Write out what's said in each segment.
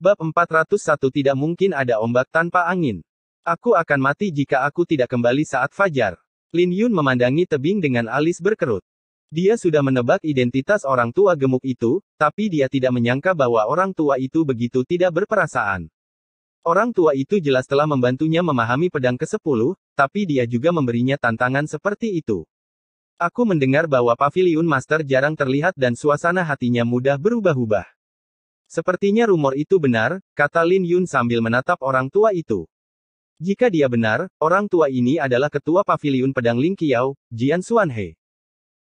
Bab 401 Tidak mungkin ada ombak tanpa angin. Aku akan mati jika aku tidak kembali saat fajar. Lin Yun memandangi tebing dengan alis berkerut. Dia sudah menebak identitas orang tua gemuk itu, tapi dia tidak menyangka bahwa orang tua itu begitu tidak berperasaan. Orang tua itu jelas telah membantunya memahami pedang ke-10, tapi dia juga memberinya tantangan seperti itu. Aku mendengar bahwa Paviliun Master jarang terlihat dan suasana hatinya mudah berubah-ubah. Sepertinya rumor itu benar, kata Lin Yun sambil menatap orang tua itu. Jika dia benar, orang tua ini adalah ketua Paviliun Pedang Ling Qiao, Jian Xuanhe.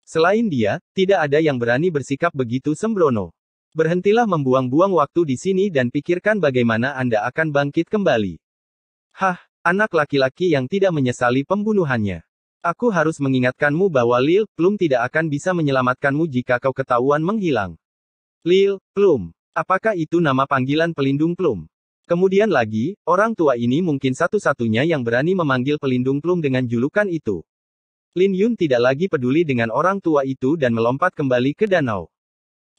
Selain dia, tidak ada yang berani bersikap begitu sembrono. Berhentilah membuang-buang waktu di sini dan pikirkan bagaimana Anda akan bangkit kembali. Hah, anak laki-laki yang tidak menyesali pembunuhannya. Aku harus mengingatkanmu bahwa Lil Plum tidak akan bisa menyelamatkanmu jika kau ketahuan menghilang. Lil Plum. Apakah itu nama panggilan pelindung Plum? Kemudian lagi, orang tua ini mungkin satu-satunya yang berani memanggil pelindung Plum dengan julukan itu. Lin Yun tidak lagi peduli dengan orang tua itu dan melompat kembali ke danau.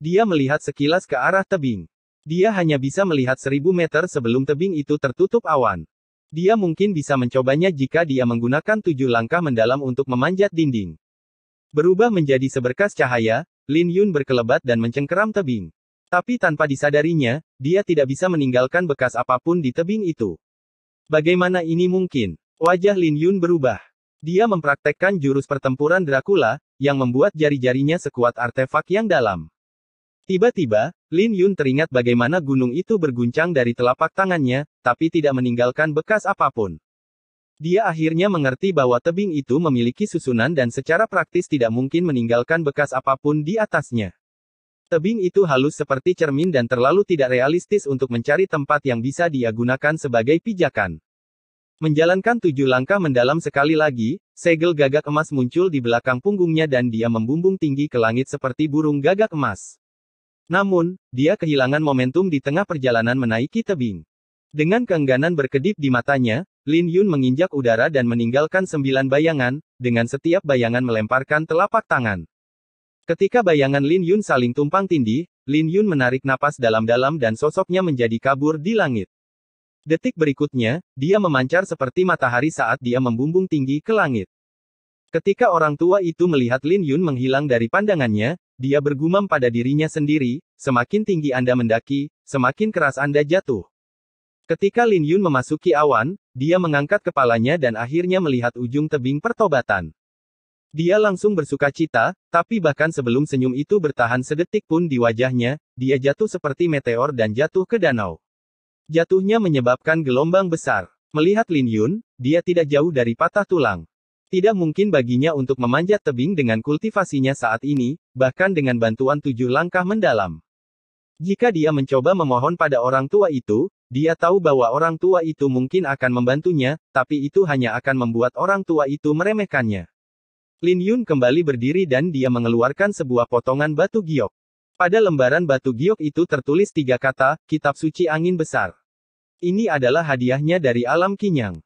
Dia melihat sekilas ke arah tebing. Dia hanya bisa melihat 1000 meter sebelum tebing itu tertutup awan. Dia mungkin bisa mencobanya jika dia menggunakan 7 langkah mendalam untuk memanjat dinding. Berubah menjadi seberkas cahaya, Lin Yun berkelebat dan mencengkeram tebing. Tapi tanpa disadarinya, dia tidak bisa meninggalkan bekas apapun di tebing itu. Bagaimana ini mungkin? Wajah Lin Yun berubah. Dia mempraktekkan jurus pertempuran Dracula, yang membuat jari-jarinya sekuat artefak yang dalam. Tiba-tiba, Lin Yun teringat bagaimana gunung itu berguncang dari telapak tangannya, tapi tidak meninggalkan bekas apapun. Dia akhirnya mengerti bahwa tebing itu memiliki susunan dan secara praktis tidak mungkin meninggalkan bekas apapun di atasnya. Tebing itu halus seperti cermin dan terlalu tidak realistis untuk mencari tempat yang bisa dia gunakan sebagai pijakan. Menjalankan 7 langkah mendalam sekali lagi, segel gagak emas muncul di belakang punggungnya dan dia membumbung tinggi ke langit seperti burung gagak emas. Namun, dia kehilangan momentum di tengah perjalanan menaiki tebing. Dengan keengganan berkedip di matanya, Lin Yun menginjak udara dan meninggalkan 9 bayangan, dengan setiap bayangan melemparkan telapak tangan. Ketika bayangan Lin Yun saling tumpang tindih, Lin Yun menarik napas dalam-dalam dan sosoknya menjadi kabur di langit. Detik berikutnya, dia memancar seperti matahari saat dia membumbung tinggi ke langit. Ketika orang tua itu melihat Lin Yun menghilang dari pandangannya, dia bergumam pada dirinya sendiri, semakin tinggi Anda mendaki, semakin keras Anda jatuh. Ketika Lin Yun memasuki awan, dia mengangkat kepalanya dan akhirnya melihat ujung tebing pertobatan. Dia langsung bersukacita, tapi bahkan sebelum senyum itu bertahan sedetik pun di wajahnya, dia jatuh seperti meteor dan jatuh ke danau. Jatuhnya menyebabkan gelombang besar. Melihat Lin Yun, dia tidak jauh dari patah tulang. Tidak mungkin baginya untuk memanjat tebing dengan kultivasinya saat ini, bahkan dengan bantuan 7 langkah mendalam. Jika dia mencoba memohon pada orang tua itu, dia tahu bahwa orang tua itu mungkin akan membantunya, tapi itu hanya akan membuat orang tua itu meremehkannya. Lin Yun kembali berdiri dan dia mengeluarkan sebuah potongan batu giok. Pada lembaran batu giok itu tertulis 3 kata, Kitab Suci Angin Besar. Ini adalah hadiahnya dari alam Qinyang.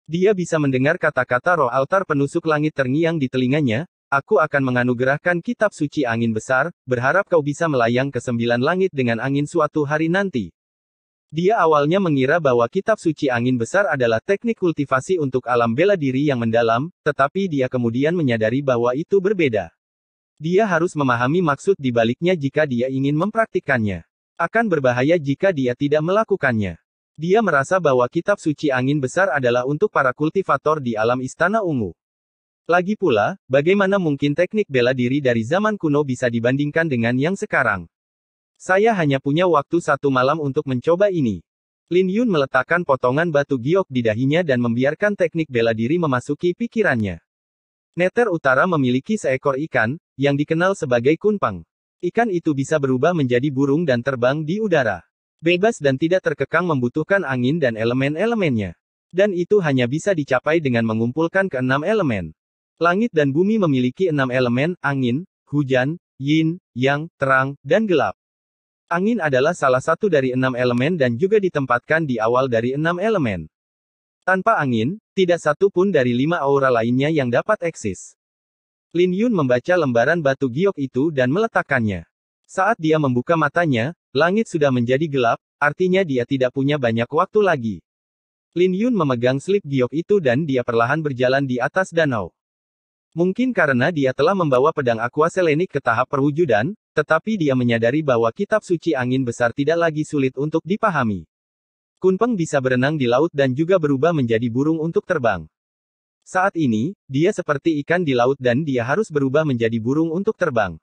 Dia bisa mendengar kata-kata roh altar penusuk langit terngiang di telinganya, aku akan menganugerahkan Kitab Suci Angin Besar, berharap kau bisa melayang ke 9 langit dengan angin suatu hari nanti. Dia awalnya mengira bahwa Kitab Suci Angin Besar adalah teknik kultivasi untuk alam bela diri yang mendalam, tetapi dia kemudian menyadari bahwa itu berbeda. Dia harus memahami maksud di baliknya jika dia ingin mempraktikkannya. Akan berbahaya jika dia tidak melakukannya. Dia merasa bahwa Kitab Suci Angin Besar adalah untuk para kultivator di alam Istana Ungu. Lagi pula, bagaimana mungkin teknik bela diri dari zaman kuno bisa dibandingkan dengan yang sekarang? Saya hanya punya waktu 1 malam untuk mencoba ini. Lin Yun meletakkan potongan batu giok di dahinya dan membiarkan teknik bela diri memasuki pikirannya. Neter Utara memiliki seekor ikan, yang dikenal sebagai kunpang. Ikan itu bisa berubah menjadi burung dan terbang di udara. Bebas dan tidak terkekang membutuhkan angin dan elemen-elemennya. Dan itu hanya bisa dicapai dengan mengumpulkan ke-6 elemen. Langit dan bumi memiliki 6 elemen, angin, hujan, yin, yang, terang, dan gelap. Angin adalah salah satu dari 6 elemen dan juga ditempatkan di awal dari 6 elemen. Tanpa angin, tidak satu pun dari 5 aura lainnya yang dapat eksis. Lin Yun membaca lembaran batu giok itu dan meletakkannya. Saat dia membuka matanya, langit sudah menjadi gelap, artinya dia tidak punya banyak waktu lagi. Lin Yun memegang slip giok itu dan dia perlahan berjalan di atas danau. Mungkin karena dia telah membawa pedang aqua selenik ke tahap perwujudan, tetapi dia menyadari bahwa kitab suci angin besar tidak lagi sulit untuk dipahami. Kunpeng bisa berenang di laut dan juga berubah menjadi burung untuk terbang. Saat ini, dia seperti ikan di laut dan dia harus berubah menjadi burung untuk terbang.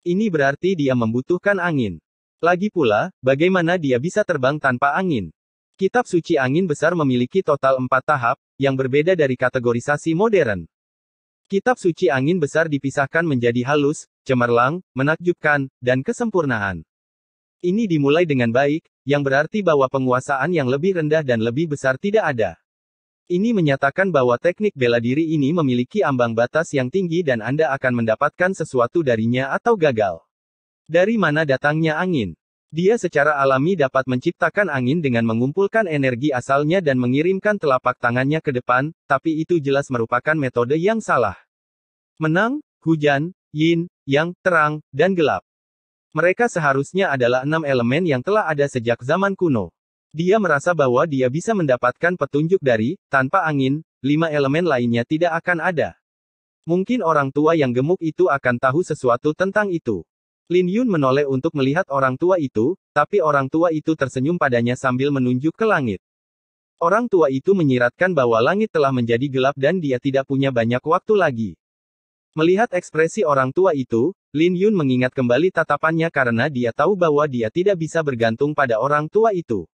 Ini berarti dia membutuhkan angin. Lagi pula, bagaimana dia bisa terbang tanpa angin? Kitab suci angin besar memiliki total 4 tahap, yang berbeda dari kategorisasi modern. Kitab suci angin besar dipisahkan menjadi halus, cemerlang, menakjubkan, dan kesempurnaan. Ini dimulai dengan baik, yang berarti bahwa penguasaan yang lebih rendah dan lebih besar tidak ada. Ini menyatakan bahwa teknik bela diri ini memiliki ambang batas yang tinggi dan Anda akan mendapatkan sesuatu darinya atau gagal. Dari mana datangnya angin? Dia secara alami dapat menciptakan angin dengan mengumpulkan energi asalnya dan mengirimkan telapak tangannya ke depan, tapi itu jelas merupakan metode yang salah. Menang, hujan, yin, yang, terang, dan gelap. Mereka seharusnya adalah 6 elemen yang telah ada sejak zaman kuno. Dia merasa bahwa dia bisa mendapatkan petunjuk dari, tanpa angin, 5 elemen lainnya tidak akan ada. Mungkin orang tua yang gemuk itu akan tahu sesuatu tentang itu. Lin Yun menoleh untuk melihat orang tua itu, tapi orang tua itu tersenyum padanya sambil menunjuk ke langit. Orang tua itu menyiratkan bahwa langit telah menjadi gelap dan dia tidak punya banyak waktu lagi. Melihat ekspresi orang tua itu, Lin Yun mengingat kembali tatapannya karena dia tahu bahwa dia tidak bisa bergantung pada orang tua itu.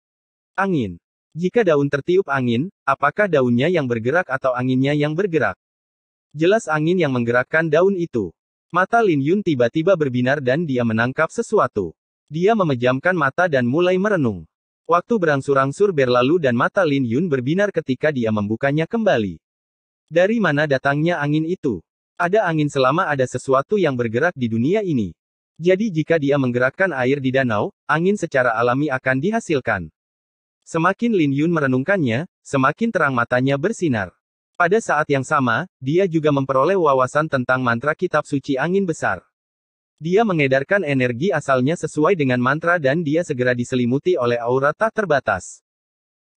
Angin. Jika daun tertiup angin, apakah daunnya yang bergerak atau anginnya yang bergerak? Jelas angin yang menggerakkan daun itu. Mata Lin Yun tiba-tiba berbinar dan dia menangkap sesuatu. Dia memejamkan mata dan mulai merenung. Waktu berangsur-angsur berlalu dan mata Lin Yun berbinar ketika dia membukanya kembali. Dari mana datangnya angin itu? Ada angin selama ada sesuatu yang bergerak di dunia ini. Jadi jika dia menggerakkan air di danau, angin secara alami akan dihasilkan. Semakin Lin Yun merenungkannya, semakin terang matanya bersinar. Pada saat yang sama, dia juga memperoleh wawasan tentang mantra kitab suci angin besar. Dia mengedarkan energi asalnya sesuai dengan mantra dan dia segera diselimuti oleh aura tak terbatas.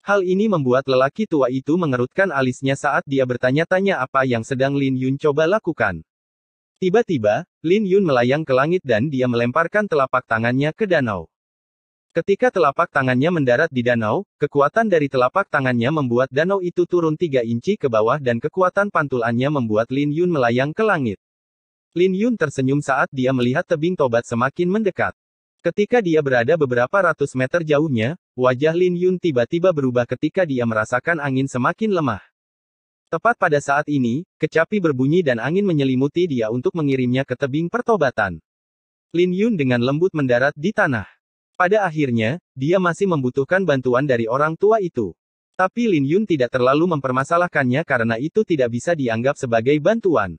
Hal ini membuat lelaki tua itu mengerutkan alisnya saat dia bertanya-tanya apa yang sedang Lin Yun coba lakukan. Tiba-tiba, Lin Yun melayang ke langit dan dia melemparkan telapak tangannya ke danau. Ketika telapak tangannya mendarat di danau, kekuatan dari telapak tangannya membuat danau itu turun 3 inci ke bawah dan kekuatan pantulannya membuat Lin Yun melayang ke langit. Lin Yun tersenyum saat dia melihat tebing tobat semakin mendekat. Ketika dia berada beberapa ratus meter jauhnya, wajah Lin Yun tiba-tiba berubah ketika dia merasakan angin semakin lemah. Tepat pada saat ini, kecapi berbunyi dan angin menyelimuti dia untuk mengirimnya ke tebing pertobatan. Lin Yun dengan lembut mendarat di tanah. Pada akhirnya, dia masih membutuhkan bantuan dari orang tua itu. Tapi Lin Yun tidak terlalu mempermasalahkannya karena itu tidak bisa dianggap sebagai bantuan.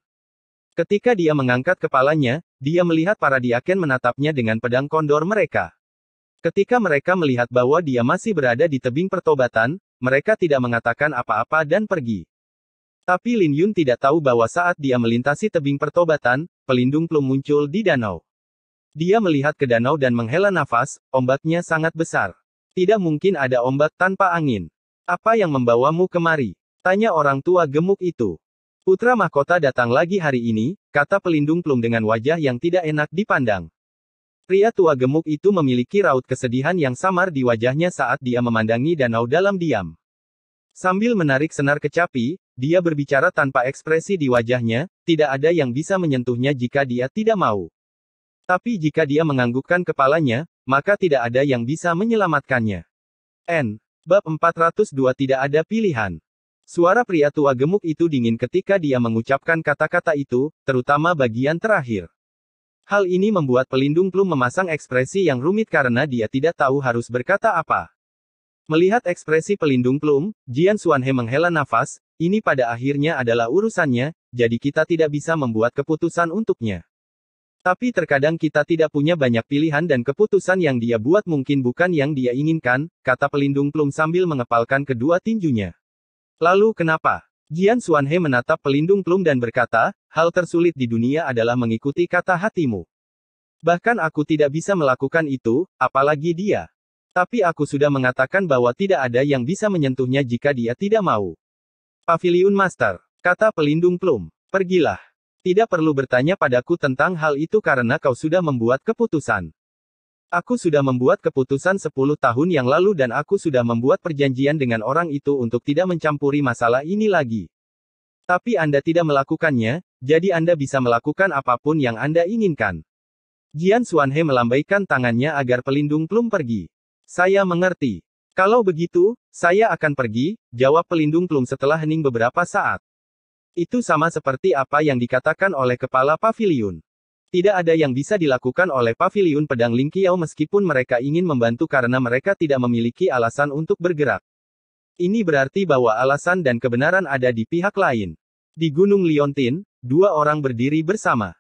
Ketika dia mengangkat kepalanya, dia melihat para diaken menatapnya dengan pedang kondor mereka. Ketika mereka melihat bahwa dia masih berada di tebing pertobatan, mereka tidak mengatakan apa-apa dan pergi. Tapi Lin Yun tidak tahu bahwa saat dia melintasi tebing pertobatan, pelindung plum muncul di danau. Dia melihat ke danau dan menghela nafas, ombaknya sangat besar. Tidak mungkin ada ombak tanpa angin. Apa yang membawamu kemari? Tanya orang tua gemuk itu. Putra mahkota datang lagi hari ini, kata pelindung plum dengan wajah yang tidak enak dipandang. Pria tua gemuk itu memiliki raut kesedihan yang samar di wajahnya saat dia memandangi danau dalam diam. Sambil menarik senar kecapi, dia berbicara tanpa ekspresi di wajahnya, tidak ada yang bisa menyentuhnya jika dia tidak mau. Tapi jika dia menganggukkan kepalanya, maka tidak ada yang bisa menyelamatkannya. Bab 402 tidak ada pilihan. Suara pria tua gemuk itu dingin ketika dia mengucapkan kata-kata itu, terutama bagian terakhir. Hal ini membuat pelindung plum memasang ekspresi yang rumit karena dia tidak tahu harus berkata apa. Melihat ekspresi pelindung plum, Jian Xuanhe menghela nafas, ini pada akhirnya adalah urusannya, jadi kita tidak bisa membuat keputusan untuknya. Tapi terkadang kita tidak punya banyak pilihan dan keputusan yang dia buat mungkin bukan yang dia inginkan, kata pelindung plum sambil mengepalkan kedua tinjunya. Lalu kenapa? Jian Xuanhe menatap pelindung plum dan berkata, hal tersulit di dunia adalah mengikuti kata hatimu. Bahkan aku tidak bisa melakukan itu, apalagi dia. Tapi aku sudah mengatakan bahwa tidak ada yang bisa menyentuhnya jika dia tidak mau. Paviliun Master, kata pelindung Plum. Pergilah. Tidak perlu bertanya padaku tentang hal itu karena kau sudah membuat keputusan. Aku sudah membuat keputusan 10 tahun yang lalu dan aku sudah membuat perjanjian dengan orang itu untuk tidak mencampuri masalah ini lagi. Tapi Anda tidak melakukannya, jadi Anda bisa melakukan apapun yang Anda inginkan. Jian Xuanhe melambaikan tangannya agar pelindung Plum pergi. Saya mengerti. Kalau begitu, saya akan pergi, jawab pelindung Plum setelah hening beberapa saat. Itu sama seperti apa yang dikatakan oleh kepala paviliun. Tidak ada yang bisa dilakukan oleh paviliun pedang Ling Qiao meskipun mereka ingin membantu karena mereka tidak memiliki alasan untuk bergerak. Ini berarti bahwa alasan dan kebenaran ada di pihak lain. Di Gunung Liontin, dua orang berdiri bersama.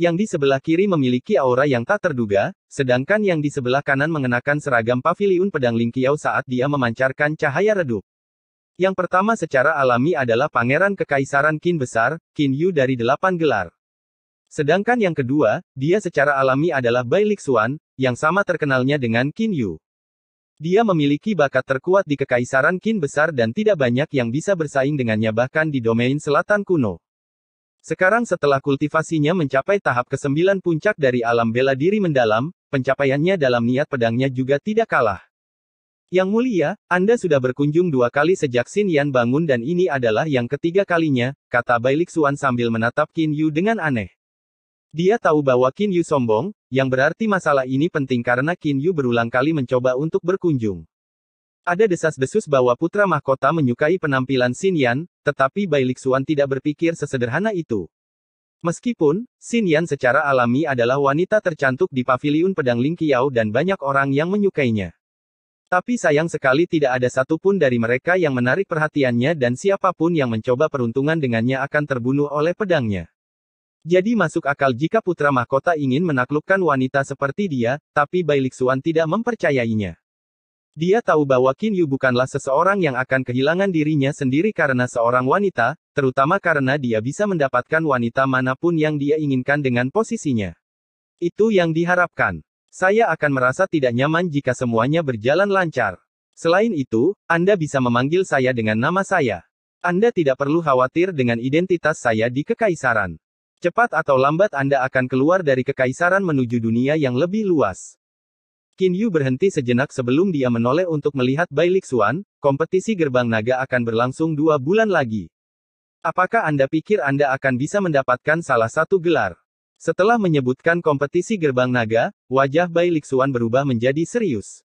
Yang di sebelah kiri memiliki aura yang tak terduga, sedangkan yang di sebelah kanan mengenakan seragam paviliun pedang Ling Qiao saat dia memancarkan cahaya redup. Yang pertama secara alami adalah Pangeran Kekaisaran Qin Besar, Qin Yu dari 8 gelar. Sedangkan yang kedua, dia secara alami adalah Bai Lixuan, yang sama terkenalnya dengan Qin Yu. Dia memiliki bakat terkuat di Kekaisaran Qin Besar dan tidak banyak yang bisa bersaing dengannya bahkan di domain selatan kuno. Sekarang setelah kultivasinya mencapai tahap ke-9 puncak dari alam bela diri mendalam, pencapaiannya dalam niat pedangnya juga tidak kalah. Yang mulia, Anda sudah berkunjung 2 kali sejak Xin Yan bangun dan ini adalah yang ketiga kalinya, kata Bai Lixuan sambil menatap Qin Yu dengan aneh. Dia tahu bahwa Qin Yu sombong, yang berarti masalah ini penting karena Qin Yu berulang kali mencoba untuk berkunjung. Ada desas-desus bahwa putra mahkota menyukai penampilan Xin Yan, tetapi Bai Lixuan tidak berpikir sesederhana itu. Meskipun, Xin Yan secara alami adalah wanita tercantik di paviliun pedang Ling Qiao dan banyak orang yang menyukainya. Tapi sayang sekali tidak ada satupun dari mereka yang menarik perhatiannya dan siapapun yang mencoba peruntungan dengannya akan terbunuh oleh pedangnya. Jadi masuk akal jika putra mahkota ingin menaklukkan wanita seperti dia, tapi Bai Lixuan tidak mempercayainya. Dia tahu bahwa Qin Yu bukanlah seseorang yang akan kehilangan dirinya sendiri karena seorang wanita, terutama karena dia bisa mendapatkan wanita manapun yang dia inginkan dengan posisinya. Itu yang diharapkan. Saya akan merasa tidak nyaman jika semuanya berjalan lancar. Selain itu, Anda bisa memanggil saya dengan nama saya. Anda tidak perlu khawatir dengan identitas saya di kekaisaran. Cepat atau lambat Anda akan keluar dari kekaisaran menuju dunia yang lebih luas. Qin Yu berhenti sejenak sebelum dia menoleh untuk melihat Bai Lixuan. Kompetisi gerbang naga akan berlangsung 2 bulan lagi. Apakah Anda pikir Anda akan bisa mendapatkan salah satu gelar? Setelah menyebutkan kompetisi gerbang naga, wajah Bai Lixuan berubah menjadi serius.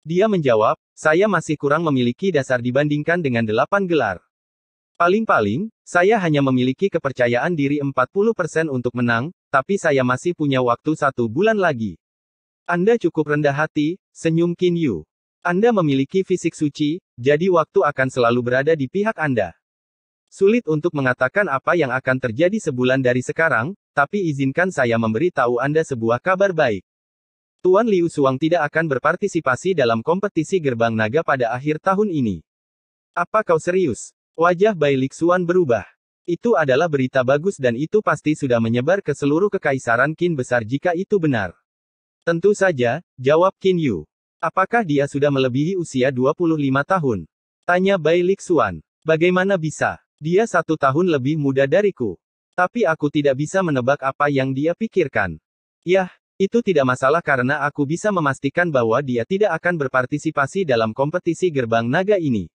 Dia menjawab, saya masih kurang memiliki dasar dibandingkan dengan 8 gelar. Paling-paling, saya hanya memiliki kepercayaan diri 40% untuk menang, tapi saya masih punya waktu 1 bulan lagi. Anda cukup rendah hati, senyum Qin Yu. Anda memiliki fisik suci, jadi waktu akan selalu berada di pihak Anda. Sulit untuk mengatakan apa yang akan terjadi sebulan dari sekarang, tapi izinkan saya memberi tahu Anda sebuah kabar baik. Tuan Liu Suang tidak akan berpartisipasi dalam kompetisi gerbang naga pada akhir tahun ini. Apa kau serius? Wajah Bai Lixuan berubah. Itu adalah berita bagus dan itu pasti sudah menyebar ke seluruh kekaisaran Qin besar jika itu benar. Tentu saja, jawab Qin Yu. Apakah dia sudah melebihi usia 25 tahun? Tanya Bai Lixuan. Bagaimana bisa? Dia 1 tahun lebih muda dariku. Tapi aku tidak bisa menebak apa yang dia pikirkan. Yah, itu tidak masalah karena aku bisa memastikan bahwa dia tidak akan berpartisipasi dalam kompetisi gerbang naga ini.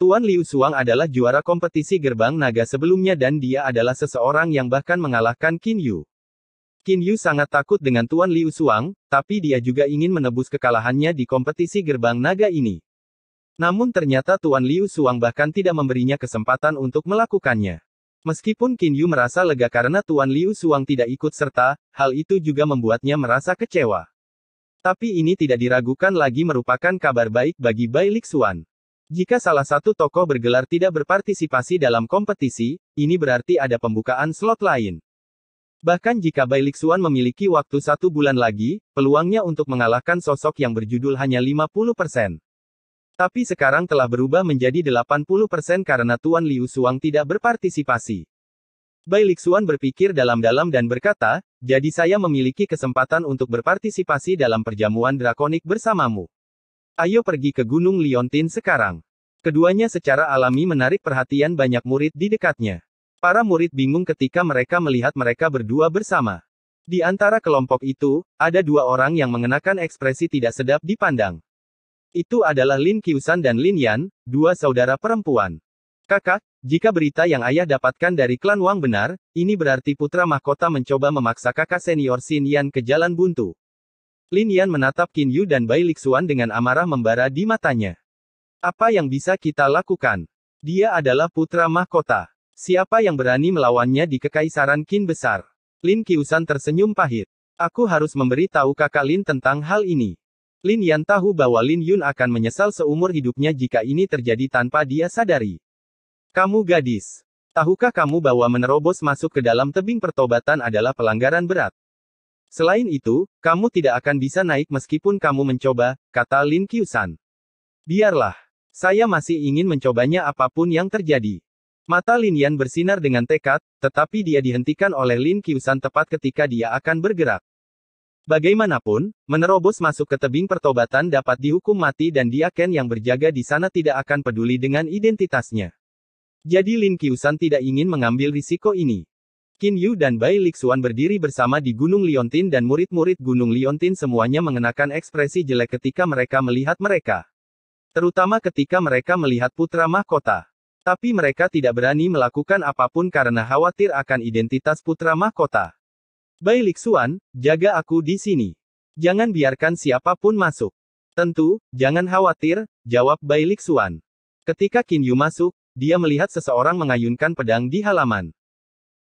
Tuan Liu Suang adalah juara kompetisi gerbang naga sebelumnya dan dia adalah seseorang yang bahkan mengalahkan Qin Yu. Qin Yu sangat takut dengan Tuan Liu Suang, tapi dia juga ingin menebus kekalahannya di kompetisi gerbang naga ini. Namun ternyata Tuan Liu Suang bahkan tidak memberinya kesempatan untuk melakukannya. Meskipun Qin Yu merasa lega karena Tuan Liu Suang tidak ikut serta, hal itu juga membuatnya merasa kecewa. Tapi ini tidak diragukan lagi merupakan kabar baik bagi Bai Lixuan. Jika salah satu tokoh bergelar tidak berpartisipasi dalam kompetisi, ini berarti ada pembukaan slot lain. Bahkan jika Bai Lixuan memiliki waktu 1 bulan lagi, peluangnya untuk mengalahkan sosok yang berjudul hanya 50%. Tapi sekarang telah berubah menjadi 80% karena Tuan Liu Suang tidak berpartisipasi. Bai Lixuan berpikir dalam-dalam dan berkata, jadi saya memiliki kesempatan untuk berpartisipasi dalam perjamuan drakonik bersamamu. Ayo pergi ke Gunung Liontin sekarang. Keduanya secara alami menarik perhatian banyak murid di dekatnya. Para murid bingung ketika mereka melihat mereka berdua bersama. Di antara kelompok itu, ada dua orang yang mengenakan ekspresi tidak sedap dipandang. Itu adalah Lin Qiusan dan Lin Yan, dua saudara perempuan. Kakak, jika berita yang ayah dapatkan dari klan Wang benar, ini berarti putra mahkota mencoba memaksa kakak senior Xin Yan ke jalan buntu. Lin Yan menatap Qin Yu dan Bai Lixuan dengan amarah membara di matanya. Apa yang bisa kita lakukan? Dia adalah putra mahkota. Siapa yang berani melawannya di Kekaisaran Qin besar? Lin Qiusan tersenyum pahit. Aku harus memberi tahu kakak Lin tentang hal ini. Lin Yan tahu bahwa Lin Yun akan menyesal seumur hidupnya jika ini terjadi tanpa dia sadari. Kamu gadis. Tahukah kamu bahwa menerobos masuk ke dalam tebing pertobatan adalah pelanggaran berat? Selain itu, kamu tidak akan bisa naik meskipun kamu mencoba, kata Lin Qiusan. Biarlah. Saya masih ingin mencobanya apapun yang terjadi. Mata Lin Yan bersinar dengan tekad, tetapi dia dihentikan oleh Lin Qiusan tepat ketika dia akan bergerak. Bagaimanapun, menerobos masuk ke tebing pertobatan dapat dihukum mati dan dia Ken yang berjaga di sana tidak akan peduli dengan identitasnya. Jadi Lin Qiusan tidak ingin mengambil risiko ini. Qin Yu dan Bai Lixuan berdiri bersama di Gunung Liontin dan murid-murid Gunung Liontin semuanya mengenakan ekspresi jelek ketika mereka melihat mereka. Terutama ketika mereka melihat putra mahkota. Tapi mereka tidak berani melakukan apapun karena khawatir akan identitas putra mahkota. Bai Lixuan, jaga aku di sini. Jangan biarkan siapapun masuk. Tentu, jangan khawatir, jawab Bai Lixuan. Ketika Qin Yu masuk, dia melihat seseorang mengayunkan pedang di halaman.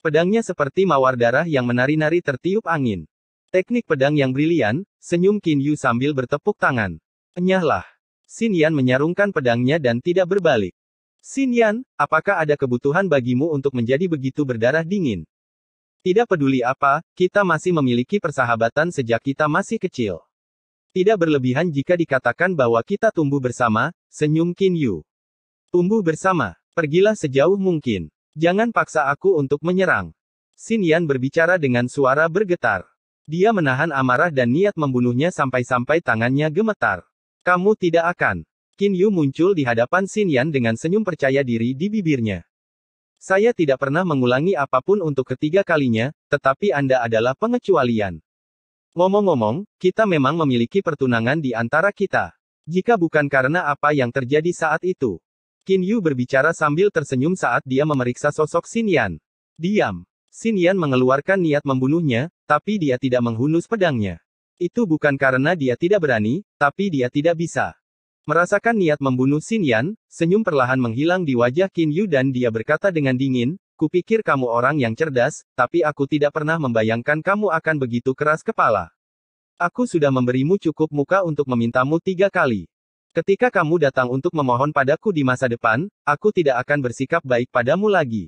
Pedangnya seperti mawar darah yang menari-nari tertiup angin. Teknik pedang yang brilian, senyum Qin Yu sambil bertepuk tangan. Enyahlah. Xin Yan menyarungkan pedangnya dan tidak berbalik. Xin Yan, apakah ada kebutuhan bagimu untuk menjadi begitu berdarah dingin? Tidak peduli apa, kita masih memiliki persahabatan sejak kita masih kecil. Tidak berlebihan jika dikatakan bahwa kita tumbuh bersama, senyum Qin Yu. Tumbuh bersama. Pergilah sejauh mungkin. Jangan paksa aku untuk menyerang. Xin Yan berbicara dengan suara bergetar. Dia menahan amarah dan niat membunuhnya sampai-sampai tangannya gemetar. Kamu tidak akan. Qin Yu muncul di hadapan Xin Yan dengan senyum percaya diri di bibirnya. Saya tidak pernah mengulangi apapun untuk ketiga kalinya, tetapi Anda adalah pengecualian. Ngomong-ngomong, kita memang memiliki pertunangan di antara kita. Jika bukan karena apa yang terjadi saat itu. Qin Yu berbicara sambil tersenyum saat dia memeriksa sosok Xin Yan. Diam. Xin Yan mengeluarkan niat membunuhnya, tapi dia tidak menghunus pedangnya. Itu bukan karena dia tidak berani, tapi dia tidak bisa. Merasakan niat membunuh Xin Yan, senyum perlahan menghilang di wajah Qin Yu dan dia berkata dengan dingin, kupikir kamu orang yang cerdas, tapi aku tidak pernah membayangkan kamu akan begitu keras kepala. Aku sudah memberimu cukup muka untuk memintamu 3 kali. Ketika kamu datang untuk memohon padaku di masa depan, aku tidak akan bersikap baik padamu lagi.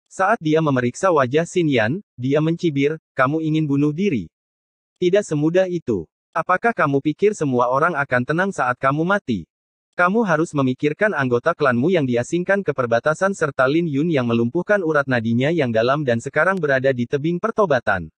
Saat dia memeriksa wajah Xin Yan, dia mencibir, kamu ingin bunuh diri. Tidak semudah itu. Apakah kamu pikir semua orang akan tenang saat kamu mati? Kamu harus memikirkan anggota klanmu yang diasingkan ke perbatasan serta Lin Yun yang melumpuhkan urat nadinya yang dalam dan sekarang berada di tebing pertobatan.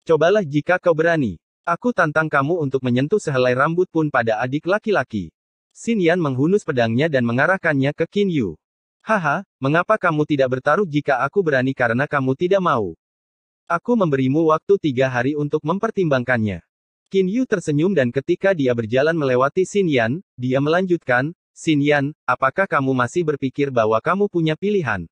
Cobalah jika kau berani. Aku tantang kamu untuk menyentuh sehelai rambut pun pada adik laki-laki. Xin Yan menghunus pedangnya dan mengarahkannya ke Qin Yu. Haha, mengapa kamu tidak bertaruh jika aku berani karena kamu tidak mau? Aku memberimu waktu 3 hari untuk mempertimbangkannya. Qin Yu tersenyum dan ketika dia berjalan melewati Xin Yan, dia melanjutkan, Xin Yan, apakah kamu masih berpikir bahwa kamu punya pilihan?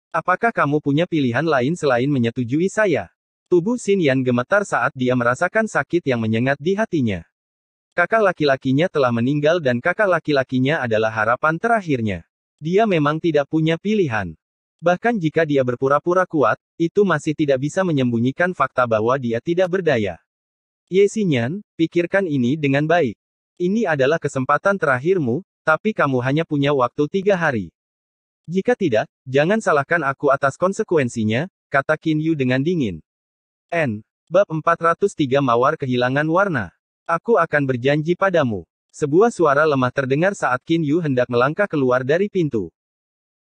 Apakah kamu punya pilihan lain selain menyetujui saya? Tubuh Xin Yan gemetar saat dia merasakan sakit yang menyengat di hatinya. Kakak laki-lakinya telah meninggal dan kakak laki-lakinya adalah harapan terakhirnya. Dia memang tidak punya pilihan. Bahkan jika dia berpura-pura kuat, itu masih tidak bisa menyembunyikan fakta bahwa dia tidak berdaya. Ye Xinyan, pikirkan ini dengan baik. Ini adalah kesempatan terakhirmu, tapi kamu hanya punya waktu 3 hari. Jika tidak, jangan salahkan aku atas konsekuensinya, kata Qin Yu dengan dingin. Bab 403 Mawar Kehilangan Warna. Aku akan berjanji padamu. Sebuah suara lemah terdengar saat Qin Yu hendak melangkah keluar dari pintu.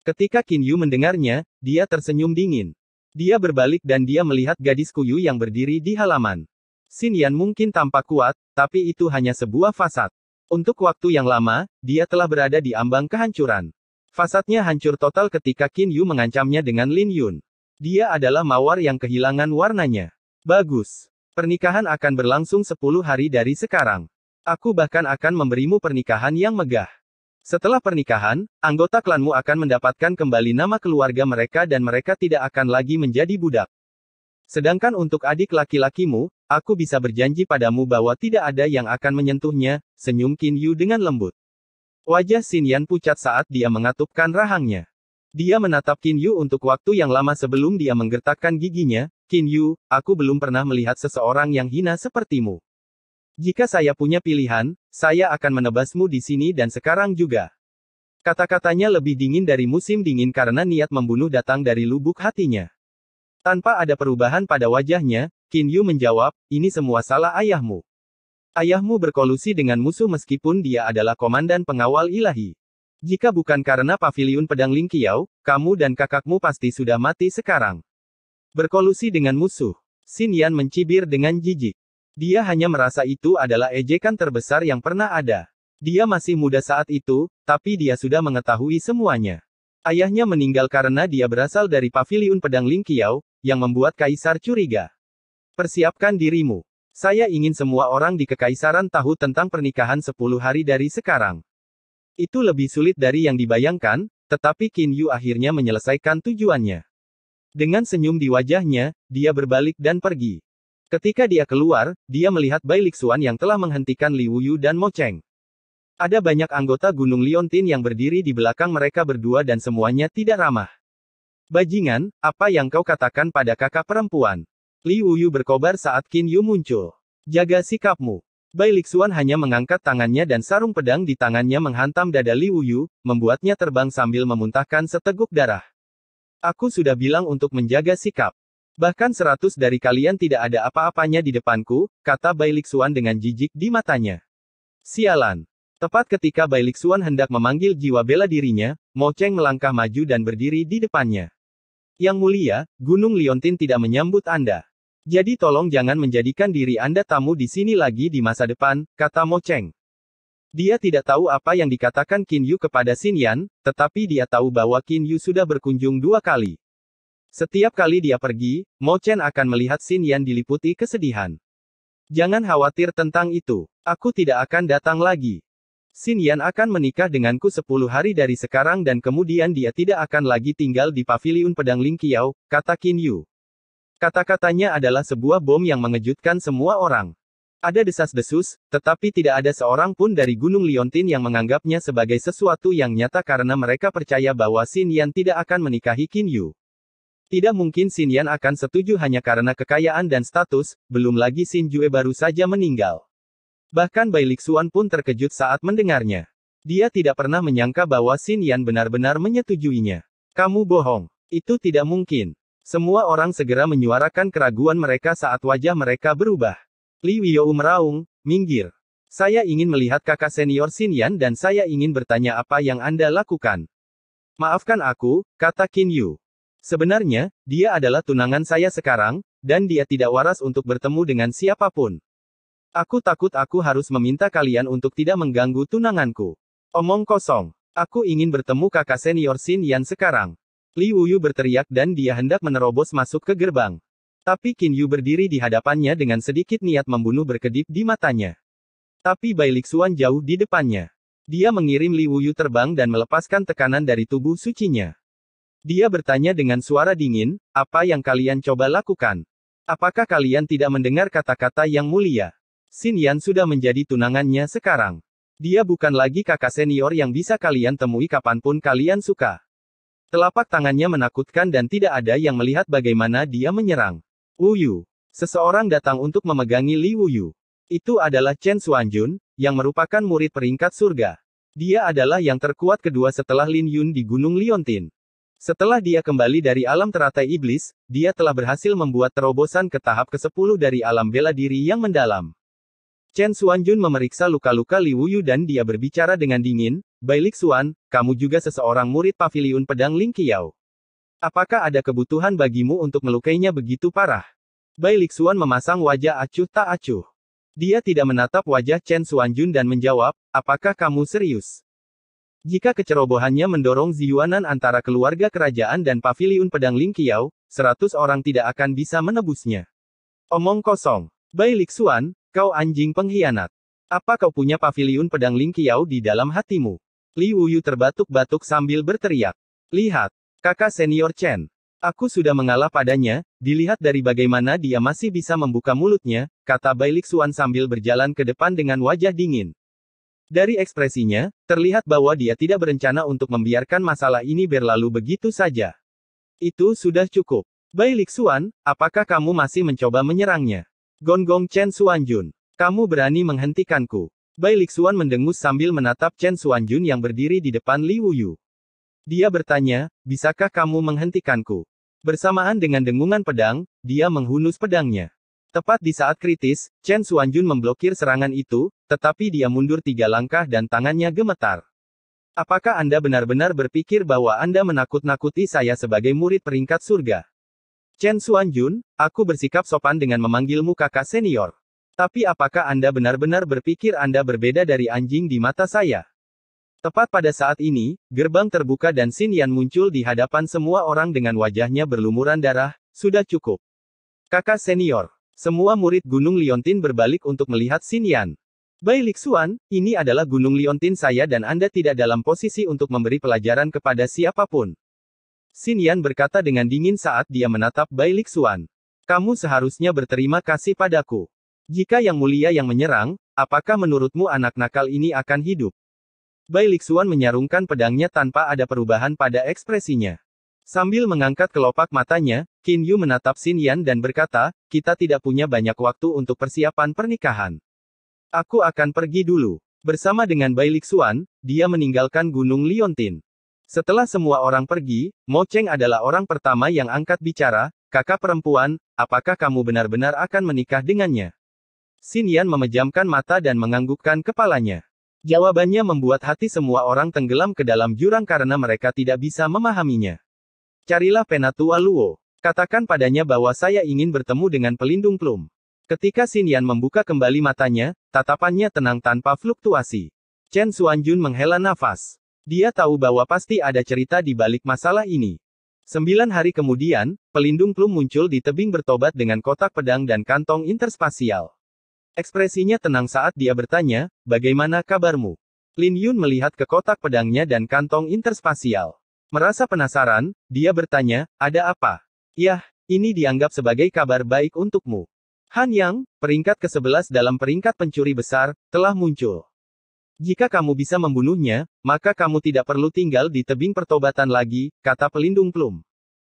Ketika Qin Yu mendengarnya, dia tersenyum dingin. Dia berbalik dan dia melihat gadis Kuyu yang berdiri di halaman. Xin Yan mungkin tampak kuat, tapi itu hanya sebuah fasad. Untuk waktu yang lama, dia telah berada di ambang kehancuran. Fasadnya hancur total ketika Qin Yu mengancamnya dengan Lin Yun. Dia adalah mawar yang kehilangan warnanya. Bagus. Pernikahan akan berlangsung 10 hari dari sekarang. Aku bahkan akan memberimu pernikahan yang megah. Setelah pernikahan, anggota klanmu akan mendapatkan kembali nama keluarga mereka dan mereka tidak akan lagi menjadi budak. Sedangkan untuk adik laki-lakimu, aku bisa berjanji padamu bahwa tidak ada yang akan menyentuhnya, senyum Qin Yu dengan lembut. Wajah Xin Yan pucat saat dia mengatupkan rahangnya. Dia menatap Qin Yu untuk waktu yang lama sebelum dia menggertakkan giginya. Qin Yu, aku belum pernah melihat seseorang yang hina sepertimu. Jika saya punya pilihan, saya akan menebasmu di sini dan sekarang juga. Kata-katanya lebih dingin dari musim dingin karena niat membunuh datang dari lubuk hatinya. Tanpa ada perubahan pada wajahnya, Qin Yu menjawab, ini semua salah ayahmu. Ayahmu berkolusi dengan musuh meskipun dia adalah komandan pengawal ilahi. Jika bukan karena paviliun pedang Ling Qiao, kamu dan kakakmu pasti sudah mati sekarang. Berkolusi dengan musuh. Xin Yan mencibir dengan jijik. Dia hanya merasa itu adalah ejekan terbesar yang pernah ada. Dia masih muda saat itu, tapi dia sudah mengetahui semuanya. Ayahnya meninggal karena dia berasal dari paviliun pedang Ling Qiao, yang membuat kaisar curiga. Persiapkan dirimu. Saya ingin semua orang di kekaisaran tahu tentang pernikahan 10 hari dari sekarang. Itu lebih sulit dari yang dibayangkan, tetapi Qin Yu akhirnya menyelesaikan tujuannya. Dengan senyum di wajahnya, dia berbalik dan pergi. Ketika dia keluar, dia melihat Bai Lixuan yang telah menghentikan Li Wuyu dan Mo Cheng. Ada banyak anggota Gunung Liontin yang berdiri di belakang mereka berdua dan semuanya tidak ramah. Bajingan, apa yang kau katakan pada kakak perempuan? Li Wuyu berkobar saat Qin Yu muncul. Jaga sikapmu. Bai Lixuan hanya mengangkat tangannya dan sarung pedang di tangannya menghantam dada Li Wuyu, membuatnya terbang sambil memuntahkan seteguk darah. Aku sudah bilang untuk menjaga sikap. Bahkan 100 dari kalian tidak ada apa-apanya di depanku, kata Bai Lixuan dengan jijik di matanya. Sialan. Tepat ketika Bai Lixuan hendak memanggil jiwa bela dirinya, Mo Cheng melangkah maju dan berdiri di depannya. Yang mulia, Gunung Liontin tidak menyambut Anda. Jadi tolong jangan menjadikan diri Anda tamu di sini lagi di masa depan, kata Mo Cheng. Dia tidak tahu apa yang dikatakan Qin Yu kepada Xin Yan, tetapi dia tahu bahwa Qin Yu sudah berkunjung 2 kali. Setiap kali dia pergi, Mo Chen akan melihat Xin Yan diliputi kesedihan. Jangan khawatir tentang itu. Aku tidak akan datang lagi. Xin Yan akan menikah denganku 10 hari dari sekarang dan kemudian dia tidak akan lagi tinggal di paviliun pedang Ling Qiao, kata Qin Yu. Kata-katanya adalah sebuah bom yang mengejutkan semua orang. Ada desas-desus, tetapi tidak ada seorang pun dari Gunung Liontin yang menganggapnya sebagai sesuatu yang nyata karena mereka percaya bahwa Xin Yan tidak akan menikahi Qin Yu. Tidak mungkin Xin Yan akan setuju hanya karena kekayaan dan status, belum lagi Xin Jue baru saja meninggal. Bahkan Bai Lixuan pun terkejut saat mendengarnya. Dia tidak pernah menyangka bahwa Xin Yan benar-benar menyetujuinya. Kamu bohong. Itu tidak mungkin. Semua orang segera menyuarakan keraguan mereka saat wajah mereka berubah. Li Wiyou meraung, minggir. Saya ingin melihat kakak senior Xin Yan dan saya ingin bertanya apa yang Anda lakukan. Maafkan aku, kata Qin Yu. Sebenarnya, dia adalah tunangan saya sekarang, dan dia tidak waras untuk bertemu dengan siapapun. Aku takut aku harus meminta kalian untuk tidak mengganggu tunanganku. Omong kosong. Aku ingin bertemu kakak senior Xin Yan sekarang. Li Wuyu berteriak dan dia hendak menerobos masuk ke gerbang. Tapi Qin Yu berdiri di hadapannya dengan sedikit niat membunuh berkedip di matanya. Tapi Bai Lixuan jauh di depannya. Dia mengirim Li Wuyu terbang dan melepaskan tekanan dari tubuh sucinya. Dia bertanya dengan suara dingin, apa yang kalian coba lakukan? Apakah kalian tidak mendengar kata-kata yang mulia? Xin Yan sudah menjadi tunangannya sekarang. Dia bukan lagi kakak senior yang bisa kalian temui kapanpun kalian suka. Telapak tangannya menakutkan dan tidak ada yang melihat bagaimana dia menyerang. Wuyu. Seseorang datang untuk memegangi Li Wuyu. Itu adalah Chen Xuanjun, yang merupakan murid peringkat surga. Dia adalah yang terkuat kedua setelah Lin Yun di Gunung Liontin. Setelah dia kembali dari alam teratai iblis, dia telah berhasil membuat terobosan ke tahap ke-10 dari alam bela diri yang mendalam. Chen Xuanjun memeriksa luka-luka Li Wuyu dan dia berbicara dengan dingin, Bai Lixuan, kamu juga seseorang murid paviliun pedang Ling Qiao. Apakah ada kebutuhan bagimu untuk melukainya begitu parah? Bai Lixuan memasang wajah acuh tak acuh. Dia tidak menatap wajah Chen Xuanjun dan menjawab, apakah kamu serius? Jika kecerobohannya mendorong ziyuanan antara keluarga kerajaan dan paviliun pedang Ling Qiao, 100 orang tidak akan bisa menebusnya. Omong kosong. Bai Lixuan, kau anjing pengkhianat. Apa kau punya paviliun pedang Ling Qiao di dalam hatimu? Li Wuyu terbatuk-batuk sambil berteriak. Lihat, kakak senior Chen. Aku sudah mengalah padanya, dilihat dari bagaimana dia masih bisa membuka mulutnya, kata Bai Lixuan sambil berjalan ke depan dengan wajah dingin. Dari ekspresinya, terlihat bahwa dia tidak berencana untuk membiarkan masalah ini berlalu begitu saja. Itu sudah cukup. Bai Lixuan, apakah kamu masih mencoba menyerangnya? Gonggong Chen Xuanjun. Kamu berani menghentikanku. Bai Lixuan mendengus sambil menatap Chen Xuanjun yang berdiri di depan Li Wuyu. Dia bertanya, bisakah kamu menghentikanku? Bersamaan dengan dengungan pedang, dia menghunus pedangnya. Tepat di saat kritis, Chen Xuanjun memblokir serangan itu, tetapi dia mundur 3 langkah dan tangannya gemetar. Apakah Anda benar-benar berpikir bahwa Anda menakut-nakuti saya sebagai murid peringkat surga? Chen Xuanjun, aku bersikap sopan dengan memanggilmu kakak senior. Tapi apakah Anda benar-benar berpikir Anda berbeda dari anjing di mata saya? Tepat pada saat ini, gerbang terbuka dan Xin Yan muncul di hadapan semua orang dengan wajahnya berlumuran darah. Sudah cukup. Kakak senior. Semua murid Gunung Liontin berbalik untuk melihat Xin Yan. Bai Lixuan, ini adalah Gunung Liontin saya dan Anda tidak dalam posisi untuk memberi pelajaran kepada siapapun. Xin Yan berkata dengan dingin saat dia menatap Bai Lixuan. Kamu seharusnya berterima kasih padaku. Jika Yang Mulia yang menyerang, apakah menurutmu anak nakal ini akan hidup? Bai Lixuan menyarungkan pedangnya tanpa ada perubahan pada ekspresinya. Sambil mengangkat kelopak matanya, Qin Yu menatap Xin Yan dan berkata, kita tidak punya banyak waktu untuk persiapan pernikahan. Aku akan pergi dulu. Bersama dengan Bai Lixuan, dia meninggalkan Gunung Liontin. Setelah semua orang pergi, Mo Cheng adalah orang pertama yang angkat bicara, kakak perempuan, apakah kamu benar-benar akan menikah dengannya? Xin Yan memejamkan mata dan menganggukkan kepalanya. Jawabannya membuat hati semua orang tenggelam ke dalam jurang karena mereka tidak bisa memahaminya. Carilah Penatua Luo. Katakan padanya bahwa saya ingin bertemu dengan pelindung Plum. Ketika Xin Yan membuka kembali matanya, tatapannya tenang tanpa fluktuasi. Chen Xuanjun menghela nafas. Dia tahu bahwa pasti ada cerita di balik masalah ini. 9 hari kemudian, pelindung Plum muncul di tebing bertobat dengan kotak pedang dan kantong interspasial. Ekspresinya tenang saat dia bertanya, bagaimana kabarmu? Lin Yun melihat ke kotak pedangnya dan kantong interspasial. Merasa penasaran, dia bertanya, ada apa? Yah, ini dianggap sebagai kabar baik untukmu. Han Yang, peringkat ke-11 dalam peringkat pencuri besar, telah muncul. Jika kamu bisa membunuhnya, maka kamu tidak perlu tinggal di tebing pertobatan lagi, kata pelindung Plum.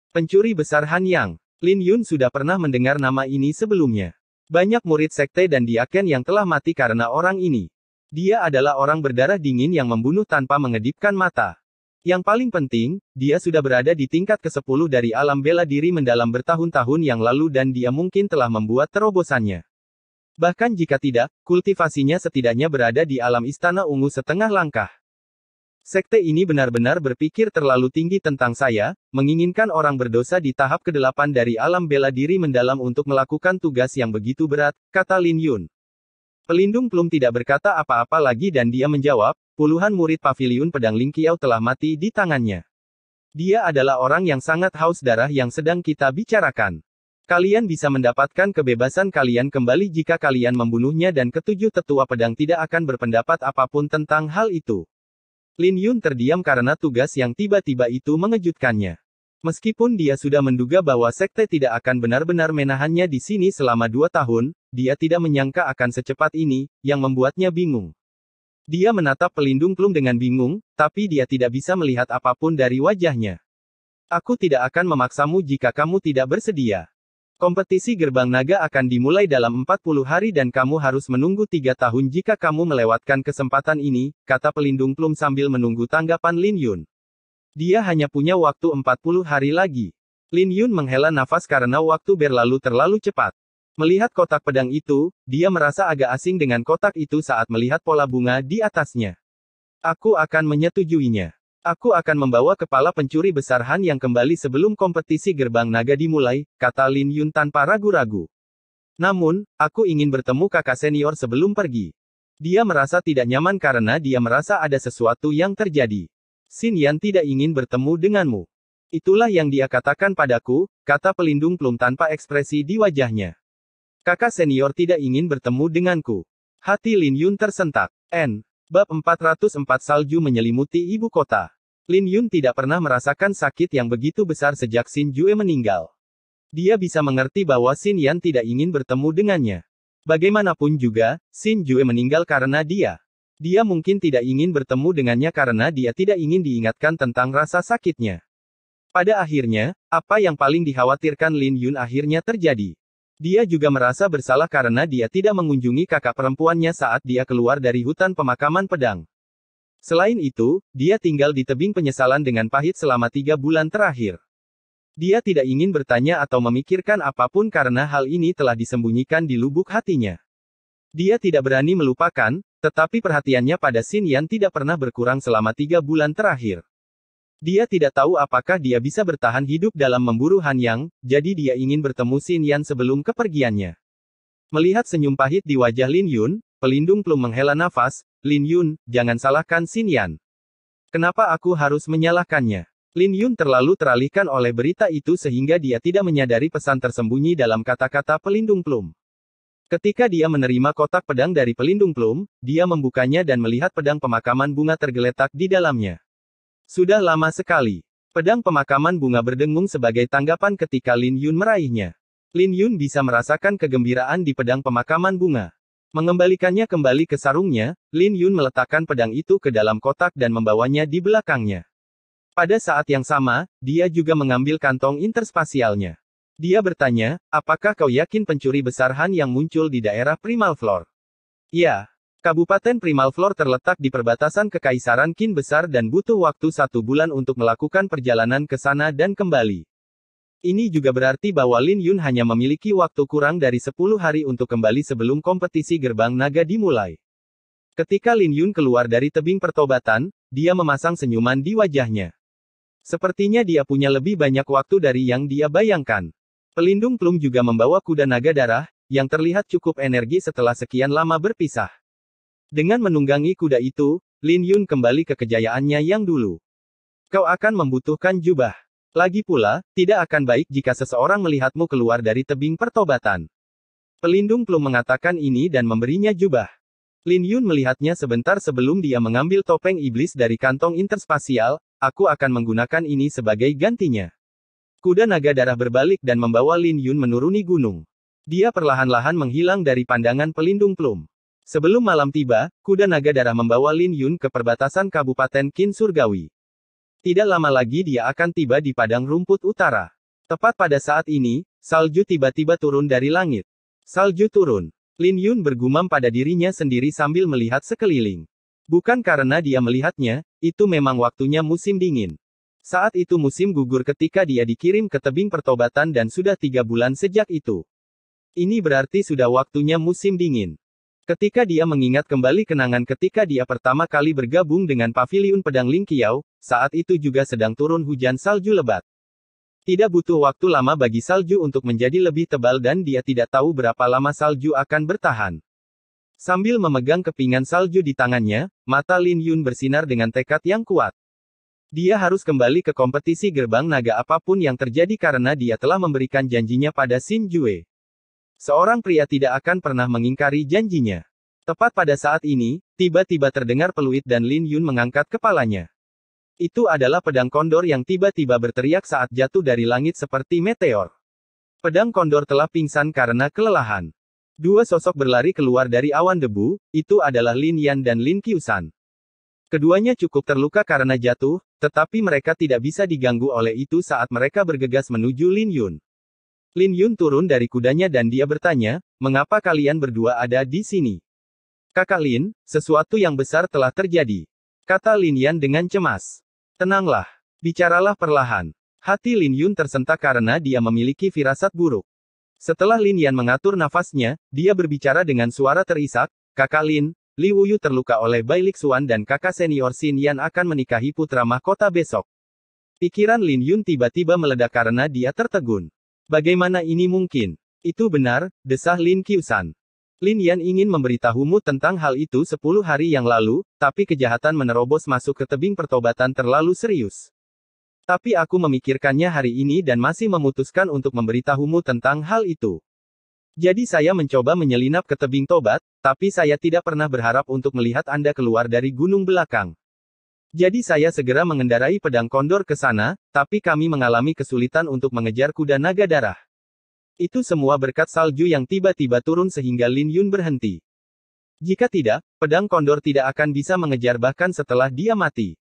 Pencuri besar Han Yang. Lin Yun sudah pernah mendengar nama ini sebelumnya. Banyak murid sekte dan diaken yang telah mati karena orang ini. Dia adalah orang berdarah dingin yang membunuh tanpa mengedipkan mata. Yang paling penting, dia sudah berada di tingkat ke-10 dari alam bela diri mendalam bertahun-tahun yang lalu dan dia mungkin telah membuat terobosannya. Bahkan jika tidak, kultivasinya setidaknya berada di alam istana ungu setengah langkah. Sekte ini benar-benar berpikir terlalu tinggi tentang saya, menginginkan orang berdosa di tahap ke-8 dari alam bela diri mendalam untuk melakukan tugas yang begitu berat, kata Lin Yun. Pelindung Plum tidak berkata apa-apa lagi dan dia menjawab, puluhan murid paviliun pedang Ling Qiao telah mati di tangannya. Dia adalah orang yang sangat haus darah yang sedang kita bicarakan. Kalian bisa mendapatkan kebebasan kalian kembali jika kalian membunuhnya dan ketujuh tetua pedang tidak akan berpendapat apapun tentang hal itu. Lin Yun terdiam karena tugas yang tiba-tiba itu mengejutkannya. Meskipun dia sudah menduga bahwa sekte tidak akan benar-benar menahannya di sini selama 2 tahun, dia tidak menyangka akan secepat ini, yang membuatnya bingung. Dia menatap pelindung Plum dengan bingung, tapi dia tidak bisa melihat apapun dari wajahnya. Aku tidak akan memaksamu jika kamu tidak bersedia. Kompetisi gerbang naga akan dimulai dalam 40 hari dan kamu harus menunggu 3 tahun jika kamu melewatkan kesempatan ini, kata pelindung Plum sambil menunggu tanggapan Lin Yun. Dia hanya punya waktu 40 hari lagi. Lin Yun menghela nafas karena waktu berlalu terlalu cepat. Melihat kotak pedang itu, dia merasa agak asing dengan kotak itu saat melihat pola bunga di atasnya. Aku akan menyetujuinya. Aku akan membawa kepala pencuri besar Han yang kembali sebelum kompetisi gerbang naga dimulai, kata Lin Yun tanpa ragu-ragu. Namun, aku ingin bertemu kakak senior sebelum pergi. Dia merasa tidak nyaman karena dia merasa ada sesuatu yang terjadi. Xin Yan tidak ingin bertemu denganmu. Itulah yang dia katakan padaku, kata pelindung plum tanpa ekspresi di wajahnya. Kakak senior tidak ingin bertemu denganku. Hati Lin Yun tersentak. Bab 404 salju menyelimuti ibu kota. Lin Yun tidak pernah merasakan sakit yang begitu besar sejak Xin Jue meninggal. Dia bisa mengerti bahwa Xin Yan tidak ingin bertemu dengannya. Bagaimanapun juga, Xin Jue meninggal karena dia. Dia mungkin tidak ingin bertemu dengannya karena dia tidak ingin diingatkan tentang rasa sakitnya. Pada akhirnya, apa yang paling dikhawatirkan Lin Yun akhirnya terjadi. Dia juga merasa bersalah karena dia tidak mengunjungi kakak perempuannya saat dia keluar dari hutan pemakaman pedang. Selain itu, dia tinggal di tebing penyesalan dengan pahit selama 3 bulan terakhir. Dia tidak ingin bertanya atau memikirkan apapun karena hal ini telah disembunyikan di lubuk hatinya. Dia tidak berani melupakan, tetapi perhatiannya pada Xin Yan tidak pernah berkurang selama 3 bulan terakhir. Dia tidak tahu apakah dia bisa bertahan hidup dalam memburu Han Yang, jadi dia ingin bertemu Xin Yan sebelum kepergiannya. Melihat senyum pahit di wajah Lin Yun, pelindung plum menghela nafas, Lin Yun, jangan salahkan Xin Yan. Kenapa aku harus menyalahkannya? Lin Yun terlalu teralihkan oleh berita itu sehingga dia tidak menyadari pesan tersembunyi dalam kata-kata pelindung plum. Ketika dia menerima kotak pedang dari pelindung plum, dia membukanya dan melihat pedang pemakaman bunga tergeletak di dalamnya. Sudah lama sekali. Pedang pemakaman bunga berdengung sebagai tanggapan ketika Lin Yun meraihnya. Lin Yun bisa merasakan kegembiraan di pedang pemakaman bunga. Mengembalikannya kembali ke sarungnya, Lin Yun meletakkan pedang itu ke dalam kotak dan membawanya di belakangnya. Pada saat yang sama, dia juga mengambil kantong interspasialnya. Dia bertanya, apakah kau yakin pencuri besar Han yang muncul di daerah Primal Floor? Ya. Kabupaten Primal Floor terletak di perbatasan Kekaisaran Qin besar dan butuh waktu 1 bulan untuk melakukan perjalanan ke sana dan kembali. Ini juga berarti bahwa Lin Yun hanya memiliki waktu kurang dari 10 hari untuk kembali sebelum kompetisi gerbang naga dimulai. Ketika Lin Yun keluar dari tebing pertobatan, dia memasang senyuman di wajahnya. Sepertinya dia punya lebih banyak waktu dari yang dia bayangkan. Pelindung plum juga membawa kuda naga darah, yang terlihat cukup energi setelah sekian lama berpisah. Dengan menunggangi kuda itu, Lin Yun kembali ke kejayaannya yang dulu. Kau akan membutuhkan jubah. Lagi pula, tidak akan baik jika seseorang melihatmu keluar dari tebing pertobatan. Pelindung plum mengatakan ini dan memberinya jubah. Lin Yun melihatnya sebentar sebelum dia mengambil topeng iblis dari kantong interspasial, aku akan menggunakan ini sebagai gantinya. Kuda naga darah berbalik dan membawa Lin Yun menuruni gunung. Dia perlahan-lahan menghilang dari pandangan pelindung plum. Sebelum malam tiba, kuda naga darah membawa Lin Yun ke perbatasan Kabupaten Qin Surgawi. Tidak lama lagi dia akan tiba di padang rumput utara. Tepat pada saat ini, salju tiba-tiba turun dari langit. Salju turun. Lin Yun bergumam pada dirinya sendiri sambil melihat sekeliling. Bukan karena dia melihatnya, itu memang waktunya musim dingin. Saat itu musim gugur ketika dia dikirim ke tebing pertobatan dan sudah 3 bulan sejak itu. Ini berarti sudah waktunya musim dingin. Ketika dia mengingat kembali kenangan ketika dia pertama kali bergabung dengan Paviliun Pedang Ling Qiao, saat itu juga sedang turun hujan salju lebat. Tidak butuh waktu lama bagi salju untuk menjadi lebih tebal dan dia tidak tahu berapa lama salju akan bertahan. Sambil memegang kepingan salju di tangannya, mata Lin Yun bersinar dengan tekad yang kuat. Dia harus kembali ke kompetisi gerbang naga apapun yang terjadi karena dia telah memberikan janjinya pada Xin Jue. Seorang pria tidak akan pernah mengingkari janjinya. Tepat pada saat ini, tiba-tiba terdengar peluit dan Lin Yun mengangkat kepalanya. Itu adalah pedang kondor yang tiba-tiba berteriak saat jatuh dari langit seperti meteor. Pedang kondor telah pingsan karena kelelahan. 2 sosok berlari keluar dari awan debu, itu adalah Lin Yan dan Lin Qiusan. Keduanya cukup terluka karena jatuh, tetapi mereka tidak bisa diganggu oleh itu saat mereka bergegas menuju Lin Yun. Lin Yun turun dari kudanya dan dia bertanya, mengapa kalian berdua ada di sini? Kakak Lin, sesuatu yang besar telah terjadi. Kata Lin Yan dengan cemas. Tenanglah. Bicaralah perlahan. Hati Lin Yun tersentak karena dia memiliki firasat buruk. Setelah Lin Yan mengatur nafasnya, dia berbicara dengan suara terisak, Kakak Lin, Li Wuyu terluka oleh Bai Lixuan dan kakak senior Xin Yan akan menikahi putra mahkota besok. Pikiran Lin Yun tiba-tiba meledak karena dia tertegun. Bagaimana ini mungkin? Itu benar, desah Lin Qiusan. Lin Yan ingin memberitahumu tentang hal itu 10 hari yang lalu, tapi kejahatan menerobos masuk ke tebing pertobatan terlalu serius. Tapi aku memikirkannya hari ini dan masih memutuskan untuk memberitahumu tentang hal itu. Jadi saya mencoba menyelinap ke tebing tobat, tapi saya tidak pernah berharap untuk melihat Anda keluar dari gunung belakang. Jadi saya segera mengendarai pedang kondor ke sana, tapi kami mengalami kesulitan untuk mengejar kuda naga darah. Itu semua berkat salju yang tiba-tiba turun sehingga Lin Yun berhenti. Jika tidak, pedang kondor tidak akan bisa mengejar bahkan setelah dia mati.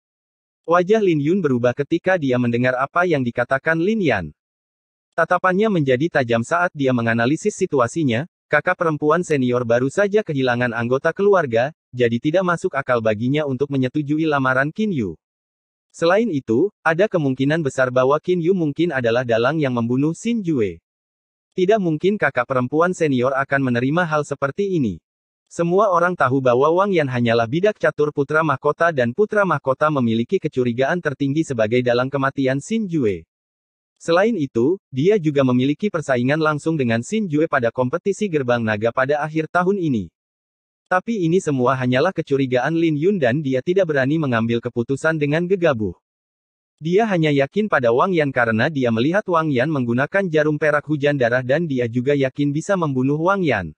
Wajah Lin Yun berubah ketika dia mendengar apa yang dikatakan Lin Yan. Tatapannya menjadi tajam saat dia menganalisis situasinya, kakak perempuan senior baru saja kehilangan anggota keluarga, jadi tidak masuk akal baginya untuk menyetujui lamaran Qin Yu. Selain itu, ada kemungkinan besar bahwa Qin Yu mungkin adalah dalang yang membunuh Xin Jue. Tidak mungkin kakak perempuan senior akan menerima hal seperti ini. Semua orang tahu bahwa Wang Yan hanyalah bidak catur putra mahkota dan putra mahkota memiliki kecurigaan tertinggi sebagai dalang kematian Xin Jue. Selain itu, dia juga memiliki persaingan langsung dengan Xin Jue pada kompetisi gerbang naga pada akhir tahun ini. Tapi ini semua hanyalah kecurigaan Lin Yun dan dia tidak berani mengambil keputusan dengan gegabah. Dia hanya yakin pada Wang Yan karena dia melihat Wang Yan menggunakan jarum perak hujan darah dan dia juga yakin bisa membunuh Wang Yan.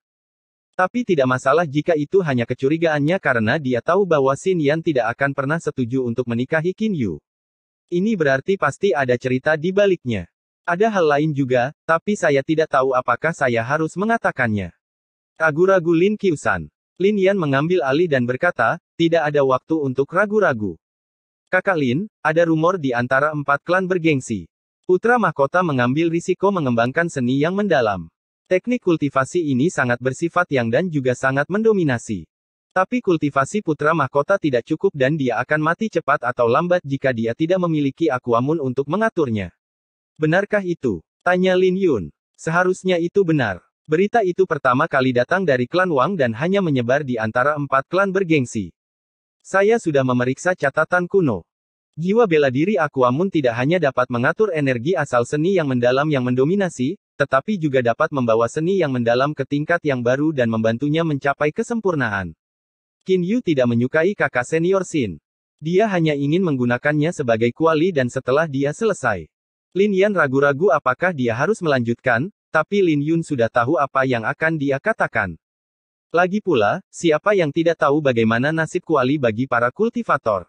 Tapi tidak masalah jika itu hanya kecurigaannya karena dia tahu bahwa Xin Yan tidak akan pernah setuju untuk menikahi Qin Yu. Ini berarti pasti ada cerita di baliknya. Ada hal lain juga, tapi saya tidak tahu apakah saya harus mengatakannya. Ragu-ragu Lin Qiusan. Lin Yan mengambil alih dan berkata, tidak ada waktu untuk ragu-ragu. Kakak Lin, ada rumor di antara 4 klan bergengsi. Putra mahkota mengambil risiko mengembangkan seni yang mendalam. Teknik kultivasi ini sangat bersifat yang dan juga sangat mendominasi. Tapi kultivasi putra mahkota tidak cukup dan dia akan mati cepat atau lambat jika dia tidak memiliki Aquamoon untuk mengaturnya. Benarkah itu? Tanya Lin Yun. Seharusnya itu benar. Berita itu pertama kali datang dari klan Wang dan hanya menyebar di antara 4 klan bergengsi. Saya sudah memeriksa catatan kuno. Jiwa bela diri Aquamoon tidak hanya dapat mengatur energi asal seni yang mendalam yang mendominasi, tetapi juga dapat membawa seni yang mendalam ke tingkat yang baru dan membantunya mencapai kesempurnaan. Qin Yu tidak menyukai kakak senior Xin. Dia hanya ingin menggunakannya sebagai kuali dan setelah dia selesai. Lin Yan ragu-ragu apakah dia harus melanjutkan, tapi Lin Yun sudah tahu apa yang akan dia katakan. Lagi pula, siapa yang tidak tahu bagaimana nasib kuali bagi para kultivator?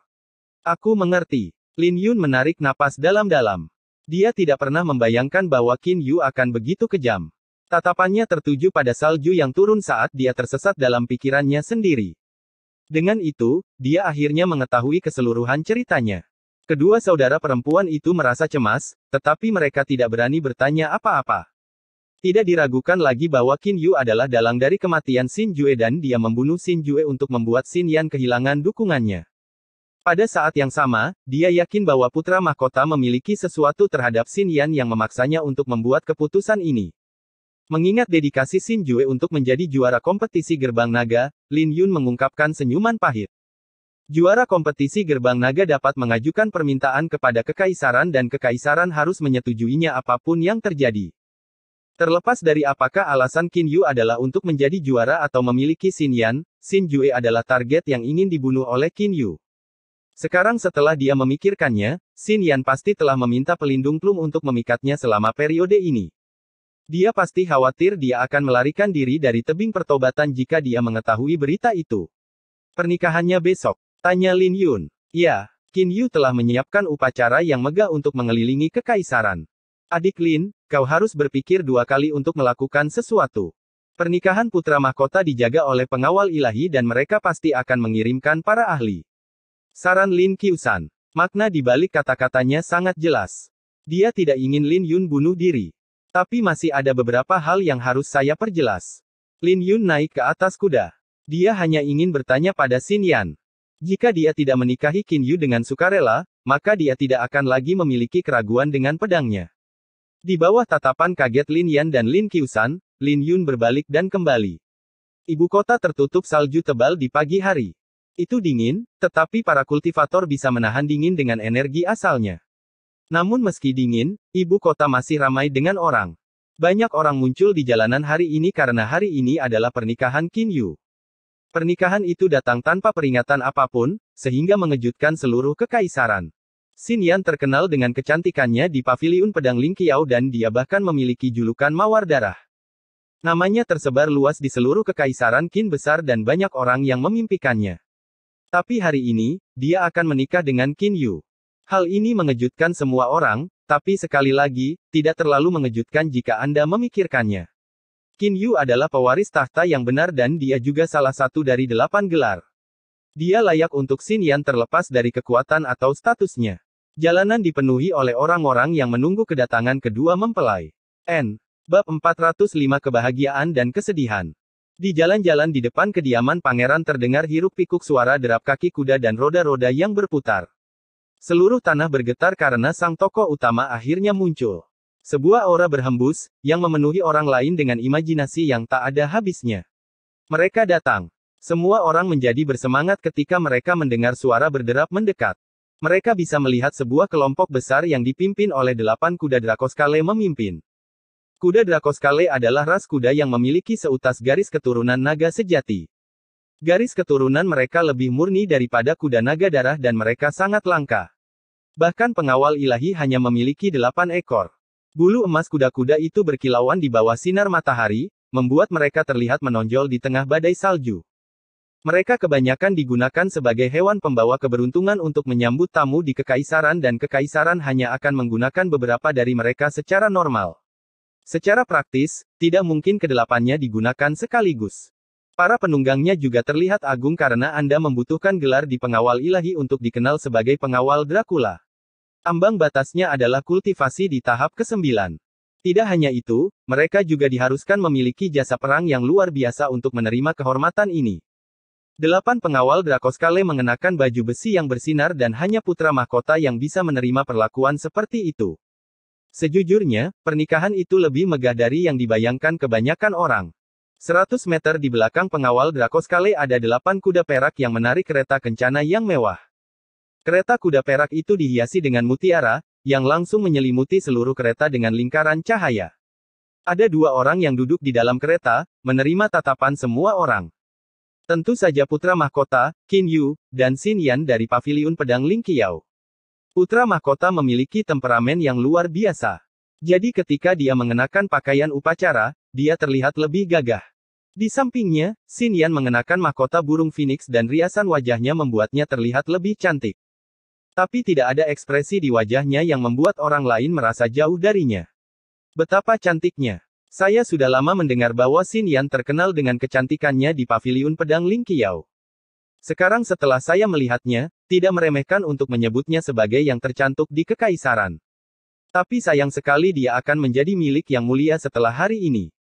Aku mengerti. Lin Yun menarik napas dalam-dalam. Dia tidak pernah membayangkan bahwa Qin Yu akan begitu kejam. Tatapannya tertuju pada salju yang turun saat dia tersesat dalam pikirannya sendiri. Dengan itu, dia akhirnya mengetahui keseluruhan ceritanya. Kedua saudara perempuan itu merasa cemas, tetapi mereka tidak berani bertanya apa-apa. Tidak diragukan lagi bahwa Qin Yu adalah dalang dari kematian Xin Jue dan dia membunuh Xin Jue untuk membuat Xin Yan kehilangan dukungannya. Pada saat yang sama, dia yakin bahwa putra mahkota memiliki sesuatu terhadap Xin Yan yang memaksanya untuk membuat keputusan ini. Mengingat dedikasi Xin Jue untuk menjadi juara kompetisi gerbang naga, Lin Yun mengungkapkan senyuman pahit. Juara kompetisi gerbang naga dapat mengajukan permintaan kepada kekaisaran dan kekaisaran harus menyetujuinya apapun yang terjadi. Terlepas dari apakah alasan Qin Yu adalah untuk menjadi juara atau memiliki Xin Yan, Xin Jue adalah target yang ingin dibunuh oleh Qin Yu. Sekarang setelah dia memikirkannya, Xin Yan pasti telah meminta pelindung Plum untuk memikatnya selama periode ini. Dia pasti khawatir dia akan melarikan diri dari tebing pertobatan jika dia mengetahui berita itu. Pernikahannya besok? Tanya Lin Yun. Ya, Qin Yu telah menyiapkan upacara yang megah untuk mengelilingi kekaisaran. Adik Lin, kau harus berpikir 2 kali untuk melakukan sesuatu. Pernikahan putra mahkota dijaga oleh pengawal ilahi dan mereka pasti akan mengirimkan para ahli. Saran Lin Qiusan. Makna di balik kata-katanya sangat jelas. Dia tidak ingin Lin Yun bunuh diri. Tapi masih ada beberapa hal yang harus saya perjelas. Lin Yun naik ke atas kuda. Dia hanya ingin bertanya pada Xin Yan. Jika dia tidak menikahi Qin Yu dengan sukarela, maka dia tidak akan lagi memiliki keraguan dengan pedangnya. Di bawah tatapan kaget Lin Yan dan Lin Qiusan, Lin Yun berbalik dan kembali. Ibu kota tertutup salju tebal di pagi hari. Itu dingin, tetapi para kultivator bisa menahan dingin dengan energi asalnya. Namun meski dingin, ibu kota masih ramai dengan orang. Banyak orang muncul di jalanan hari ini karena hari ini adalah pernikahan Qin Yu. Pernikahan itu datang tanpa peringatan apapun, sehingga mengejutkan seluruh kekaisaran. Xin Yan terkenal dengan kecantikannya di Paviliun Pedang Ling Qiao dan dia bahkan memiliki julukan Mawar Darah. Namanya tersebar luas di seluruh kekaisaran Qin besar dan banyak orang yang memimpikannya. Tapi hari ini, dia akan menikah dengan Qin Yu. Hal ini mengejutkan semua orang, tapi sekali lagi, tidak terlalu mengejutkan jika Anda memikirkannya. Qin Yu adalah pewaris tahta yang benar dan dia juga salah satu dari 8 gelar. Dia layak untuk Xin Yan terlepas dari kekuatan atau statusnya. Jalanan dipenuhi oleh orang-orang yang menunggu kedatangan kedua mempelai. Bab 405 Kebahagiaan dan Kesedihan. Di jalan-jalan di depan kediaman pangeran terdengar hiruk-pikuk suara derap kaki kuda dan roda-roda yang berputar. Seluruh tanah bergetar karena sang tokoh utama akhirnya muncul. Sebuah aura berhembus, yang memenuhi orang lain dengan imajinasi yang tak ada habisnya. Mereka datang. Semua orang menjadi bersemangat ketika mereka mendengar suara berderap mendekat. Mereka bisa melihat sebuah kelompok besar yang dipimpin oleh 8 kuda Dracoskale memimpin. Kuda Dracoskale adalah ras kuda yang memiliki seutas garis keturunan naga sejati. Garis keturunan mereka lebih murni daripada kuda naga darah dan mereka sangat langka. Bahkan pengawal ilahi hanya memiliki 8 ekor. Bulu emas kuda-kuda itu berkilauan di bawah sinar matahari, membuat mereka terlihat menonjol di tengah badai salju. Mereka kebanyakan digunakan sebagai hewan pembawa keberuntungan untuk menyambut tamu di kekaisaran dan kekaisaran hanya akan menggunakan beberapa dari mereka secara normal. Secara praktis, tidak mungkin kedelapannya digunakan sekaligus. Para penunggangnya juga terlihat agung karena Anda membutuhkan gelar di pengawal ilahi untuk dikenal sebagai pengawal Dracula. Ambang batasnya adalah kultivasi di tahap ke-9. Tidak hanya itu, mereka juga diharuskan memiliki jasa perang yang luar biasa untuk menerima kehormatan ini. 8 pengawal Dracoskale mengenakan baju besi yang bersinar dan hanya putra mahkota yang bisa menerima perlakuan seperti itu. Sejujurnya, pernikahan itu lebih megah dari yang dibayangkan kebanyakan orang. 100 meter di belakang pengawal Dracoskale ada 8 kuda perak yang menarik kereta kencana yang mewah. Kereta kuda perak itu dihiasi dengan mutiara, yang langsung menyelimuti seluruh kereta dengan lingkaran cahaya. Ada 2 orang yang duduk di dalam kereta, menerima tatapan semua orang. Tentu saja putra mahkota, Qin Yu, dan Xin Yan dari Paviliun Pedang Ling Qiao. Putra mahkota memiliki temperamen yang luar biasa. Jadi ketika dia mengenakan pakaian upacara, dia terlihat lebih gagah. Di sampingnya, Xin Yan mengenakan mahkota burung phoenix dan riasan wajahnya membuatnya terlihat lebih cantik. Tapi tidak ada ekspresi di wajahnya yang membuat orang lain merasa jauh darinya. Betapa cantiknya. Saya sudah lama mendengar bahwa Xin Yan terkenal dengan kecantikannya di Paviliun Pedang Ling Qiao. Sekarang setelah saya melihatnya, tidak meremehkan untuk menyebutnya sebagai yang tercantik di kekaisaran. Tapi sayang sekali dia akan menjadi milik Yang Mulia setelah hari ini.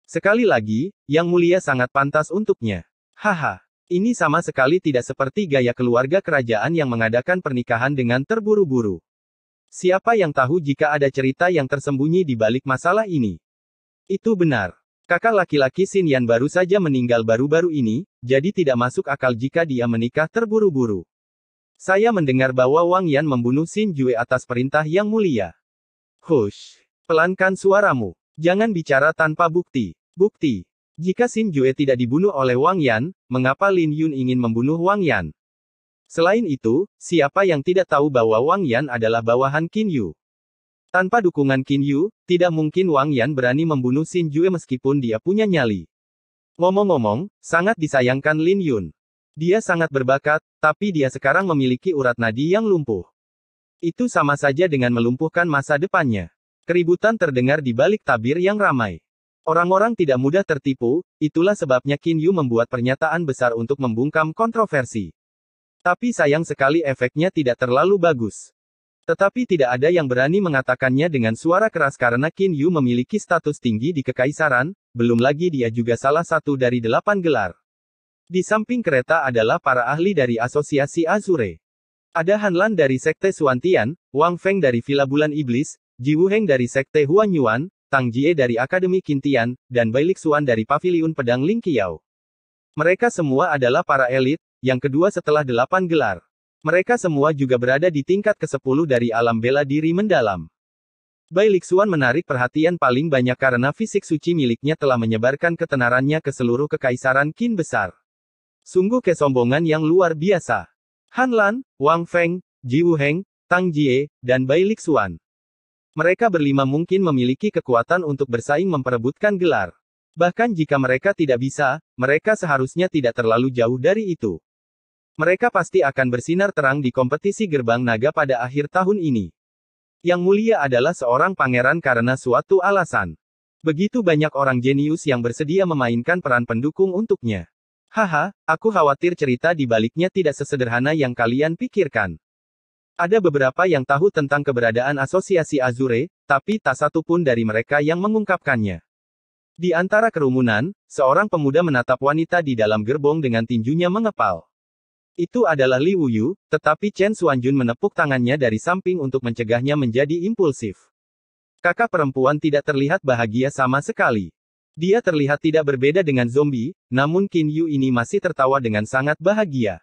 Sekali lagi, Yang Mulia sangat pantas untuknya. Haha, ini sama sekali tidak seperti gaya keluarga kerajaan yang mengadakan pernikahan dengan terburu-buru. Siapa yang tahu jika ada cerita yang tersembunyi di balik masalah ini? Itu benar. Kakak laki-laki Xin Yan baru saja meninggal baru-baru ini, jadi tidak masuk akal jika dia menikah terburu-buru. Saya mendengar bahwa Wang Yan membunuh Xin Jue atas perintah Yang Mulia. Hush. Pelankan suaramu. Jangan bicara tanpa bukti. Bukti. Jika Xin Jue tidak dibunuh oleh Wang Yan, mengapa Lin Yun ingin membunuh Wang Yan? Selain itu, siapa yang tidak tahu bahwa Wang Yan adalah bawahan Qin Yu? Tanpa dukungan Qin Yu, tidak mungkin Wang Yan berani membunuh Xin Jue meskipun dia punya nyali. Ngomong-ngomong, sangat disayangkan Lin Yun. Dia sangat berbakat, tapi dia sekarang memiliki urat nadi yang lumpuh. Itu sama saja dengan melumpuhkan masa depannya. Keributan terdengar di balik tabir yang ramai. Orang-orang tidak mudah tertipu, itulah sebabnya Qin Yu membuat pernyataan besar untuk membungkam kontroversi. Tapi sayang sekali efeknya tidak terlalu bagus. Tetapi tidak ada yang berani mengatakannya dengan suara keras karena Qin Yu memiliki status tinggi di kekaisaran, belum lagi dia juga salah satu dari 8 gelar. Di samping kereta adalah para ahli dari Asosiasi Azure. Ada Han Lan dari Sekte Suantian, Wang Feng dari Villa Bulan Iblis, Ji Wuheng dari Sekte Huanyuan, Tang Jie dari Akademi Qintian, dan Bailik Xuan dari Paviliun Pedang Ling Qiao. Mereka semua adalah para elit, yang kedua setelah 8 gelar. Mereka semua juga berada di tingkat ke-10 dari alam bela diri mendalam. Bai Lixuan menarik perhatian paling banyak karena fisik suci miliknya telah menyebarkan ketenarannya ke seluruh kekaisaran Qin besar. Sungguh kesombongan yang luar biasa. Han Lan, Wang Feng, Ji Wuheng, Tang Jie, dan Bai Lixuan. Mereka berlima mungkin memiliki kekuatan untuk bersaing memperebutkan gelar. Bahkan jika mereka tidak bisa, mereka seharusnya tidak terlalu jauh dari itu. Mereka pasti akan bersinar terang di kompetisi gerbang naga pada akhir tahun ini. Yang mulia adalah seorang pangeran karena suatu alasan. Begitu banyak orang jenius yang bersedia memainkan peran pendukung untuknya. Haha, aku khawatir cerita di baliknya tidak sesederhana yang kalian pikirkan. Ada beberapa yang tahu tentang keberadaan asosiasi Azure, tapi tak satu pun dari mereka yang mengungkapkannya. Di antara kerumunan, seorang pemuda menatap wanita di dalam gerbong dengan tinjunya mengepal. Itu adalah Li Wuyu, tetapi Chen Xuanjun menepuk tangannya dari samping untuk mencegahnya menjadi impulsif. Kakak perempuan tidak terlihat bahagia sama sekali. Dia terlihat tidak berbeda dengan zombie, namun Qin Yu ini masih tertawa dengan sangat bahagia.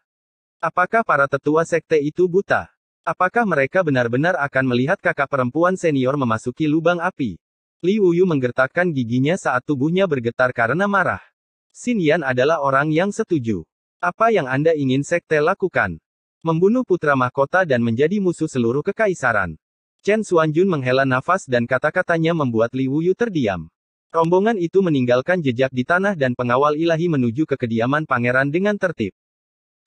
Apakah para tetua sekte itu buta? Apakah mereka benar-benar akan melihat kakak perempuan senior memasuki lubang api? Li Wuyu menggertakkan giginya saat tubuhnya bergetar karena marah. Xin Yan adalah orang yang setuju. Apa yang Anda ingin sekte lakukan? Membunuh putra mahkota dan menjadi musuh seluruh kekaisaran. Chen Xuanjun menghela nafas dan kata-katanya membuat Li Wuyu terdiam. Rombongan itu meninggalkan jejak di tanah dan pengawal ilahi menuju ke kediaman pangeran dengan tertib.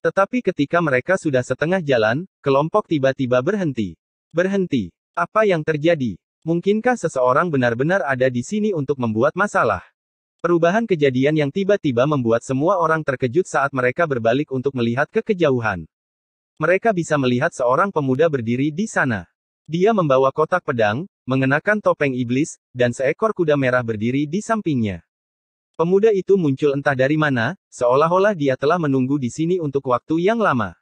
Tetapi ketika mereka sudah setengah jalan, kelompok tiba-tiba berhenti. Berhenti. Apa yang terjadi? Mungkinkah seseorang benar-benar ada di sini untuk membuat masalah? Perubahan kejadian yang tiba-tiba membuat semua orang terkejut saat mereka berbalik untuk melihat ke kejauhan. Mereka bisa melihat seorang pemuda berdiri di sana. Dia membawa kotak pedang, mengenakan topeng iblis, dan seekor kuda merah berdiri di sampingnya. Pemuda itu muncul entah dari mana, seolah-olah dia telah menunggu di sini untuk waktu yang lama.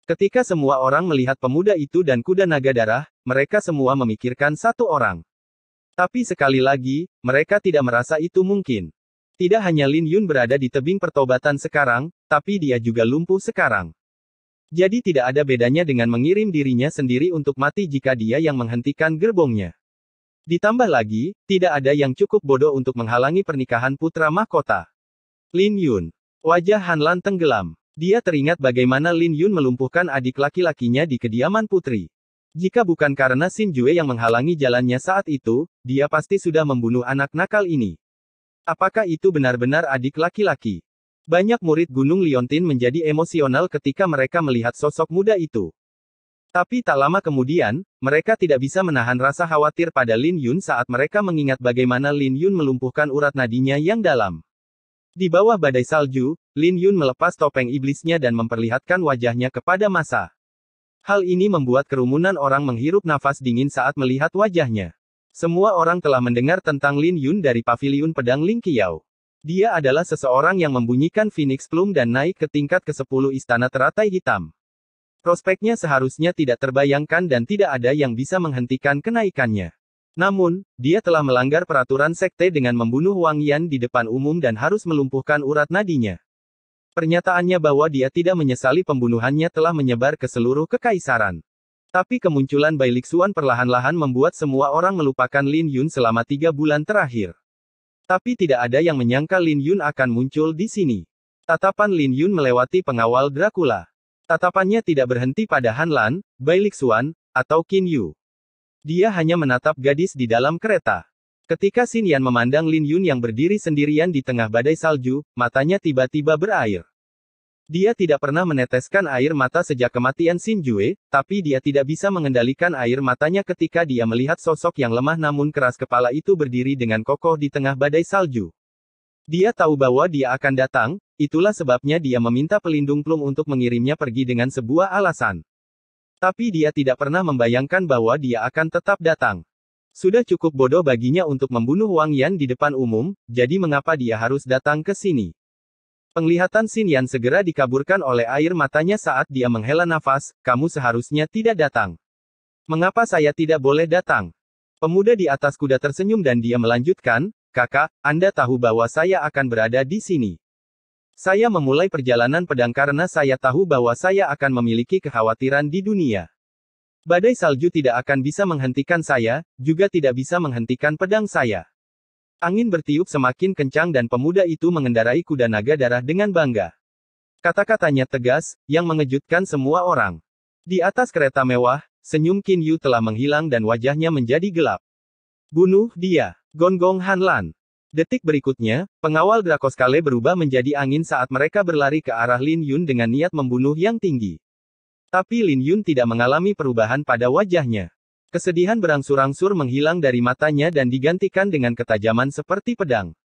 Ketika semua orang melihat pemuda itu dan kuda naga darah, mereka semua memikirkan satu orang. Tapi sekali lagi, mereka tidak merasa itu mungkin. Tidak hanya Lin Yun berada di tebing pertobatan sekarang, tapi dia juga lumpuh sekarang. Jadi tidak ada bedanya dengan mengirim dirinya sendiri untuk mati jika dia yang menghentikan gerbongnya. Ditambah lagi, tidak ada yang cukup bodoh untuk menghalangi pernikahan putra mahkota. Lin Yun. Wajah Han Lan tenggelam. Dia teringat bagaimana Lin Yun melumpuhkan adik laki-lakinya di kediaman putri. Jika bukan karena Xin Jue yang menghalangi jalannya saat itu, dia pasti sudah membunuh anak nakal ini. Apakah itu benar-benar adik laki-laki? Banyak murid Gunung Liontin menjadi emosional ketika mereka melihat sosok muda itu. Tapi tak lama kemudian, mereka tidak bisa menahan rasa khawatir pada Lin Yun saat mereka mengingat bagaimana Lin Yun melumpuhkan urat nadinya yang dalam. Di bawah badai salju, Lin Yun melepas topeng iblisnya dan memperlihatkan wajahnya kepada massa. Hal ini membuat kerumunan orang menghirup nafas dingin saat melihat wajahnya. Semua orang telah mendengar tentang Lin Yun dari paviliun pedang Ling Qiao. Dia adalah seseorang yang membunyikan Phoenix Plume dan naik ke tingkat ke-10 istana teratai hitam. Prospeknya seharusnya tidak terbayangkan dan tidak ada yang bisa menghentikan kenaikannya. Namun, dia telah melanggar peraturan sekte dengan membunuh Wang Yan di depan umum dan harus melumpuhkan urat nadinya. Pernyataannya bahwa dia tidak menyesali pembunuhannya telah menyebar ke seluruh kekaisaran. Tapi kemunculan Bai Lixuan perlahan-lahan membuat semua orang melupakan Lin Yun selama 3 bulan terakhir. Tapi tidak ada yang menyangka Lin Yun akan muncul di sini. Tatapan Lin Yun melewati pengawal Dracula. Tatapannya tidak berhenti pada Han Lan, Bai Lixuan, atau Qin Yu. Dia hanya menatap gadis di dalam kereta. Ketika Xin Yan memandang Lin Yun yang berdiri sendirian di tengah badai salju, matanya tiba-tiba berair. Dia tidak pernah meneteskan air mata sejak kematian Xin Jue, tapi dia tidak bisa mengendalikan air matanya ketika dia melihat sosok yang lemah namun keras kepala itu berdiri dengan kokoh di tengah badai salju. Dia tahu bahwa dia akan datang, itulah sebabnya dia meminta pelindung Plum untuk mengirimnya pergi dengan sebuah alasan. Tapi dia tidak pernah membayangkan bahwa dia akan tetap datang. Sudah cukup bodoh baginya untuk membunuh Wang Yan di depan umum, jadi mengapa dia harus datang ke sini? Penglihatan Xin Yan segera dikaburkan oleh air matanya saat dia menghela nafas, kamu seharusnya tidak datang. Mengapa saya tidak boleh datang? Pemuda di atas kuda tersenyum dan dia melanjutkan, kakak, Anda tahu bahwa saya akan berada di sini. Saya memulai perjalanan pedang karena saya tahu bahwa saya akan memiliki kekhawatiran di dunia. Badai salju tidak akan bisa menghentikan saya, juga tidak bisa menghentikan pedang saya. Angin bertiup semakin kencang dan pemuda itu mengendarai kuda naga darah dengan bangga. Kata-katanya tegas, yang mengejutkan semua orang. Di atas kereta mewah, senyum Qin Yu telah menghilang dan wajahnya menjadi gelap. Bunuh dia, gonggong Hanlan. Detik berikutnya, pengawal Dracoskale berubah menjadi angin saat mereka berlari ke arah Lin Yun dengan niat membunuh yang tinggi. Tapi Lin Yun tidak mengalami perubahan pada wajahnya. Kesedihan berangsur-angsur menghilang dari matanya dan digantikan dengan ketajaman seperti pedang.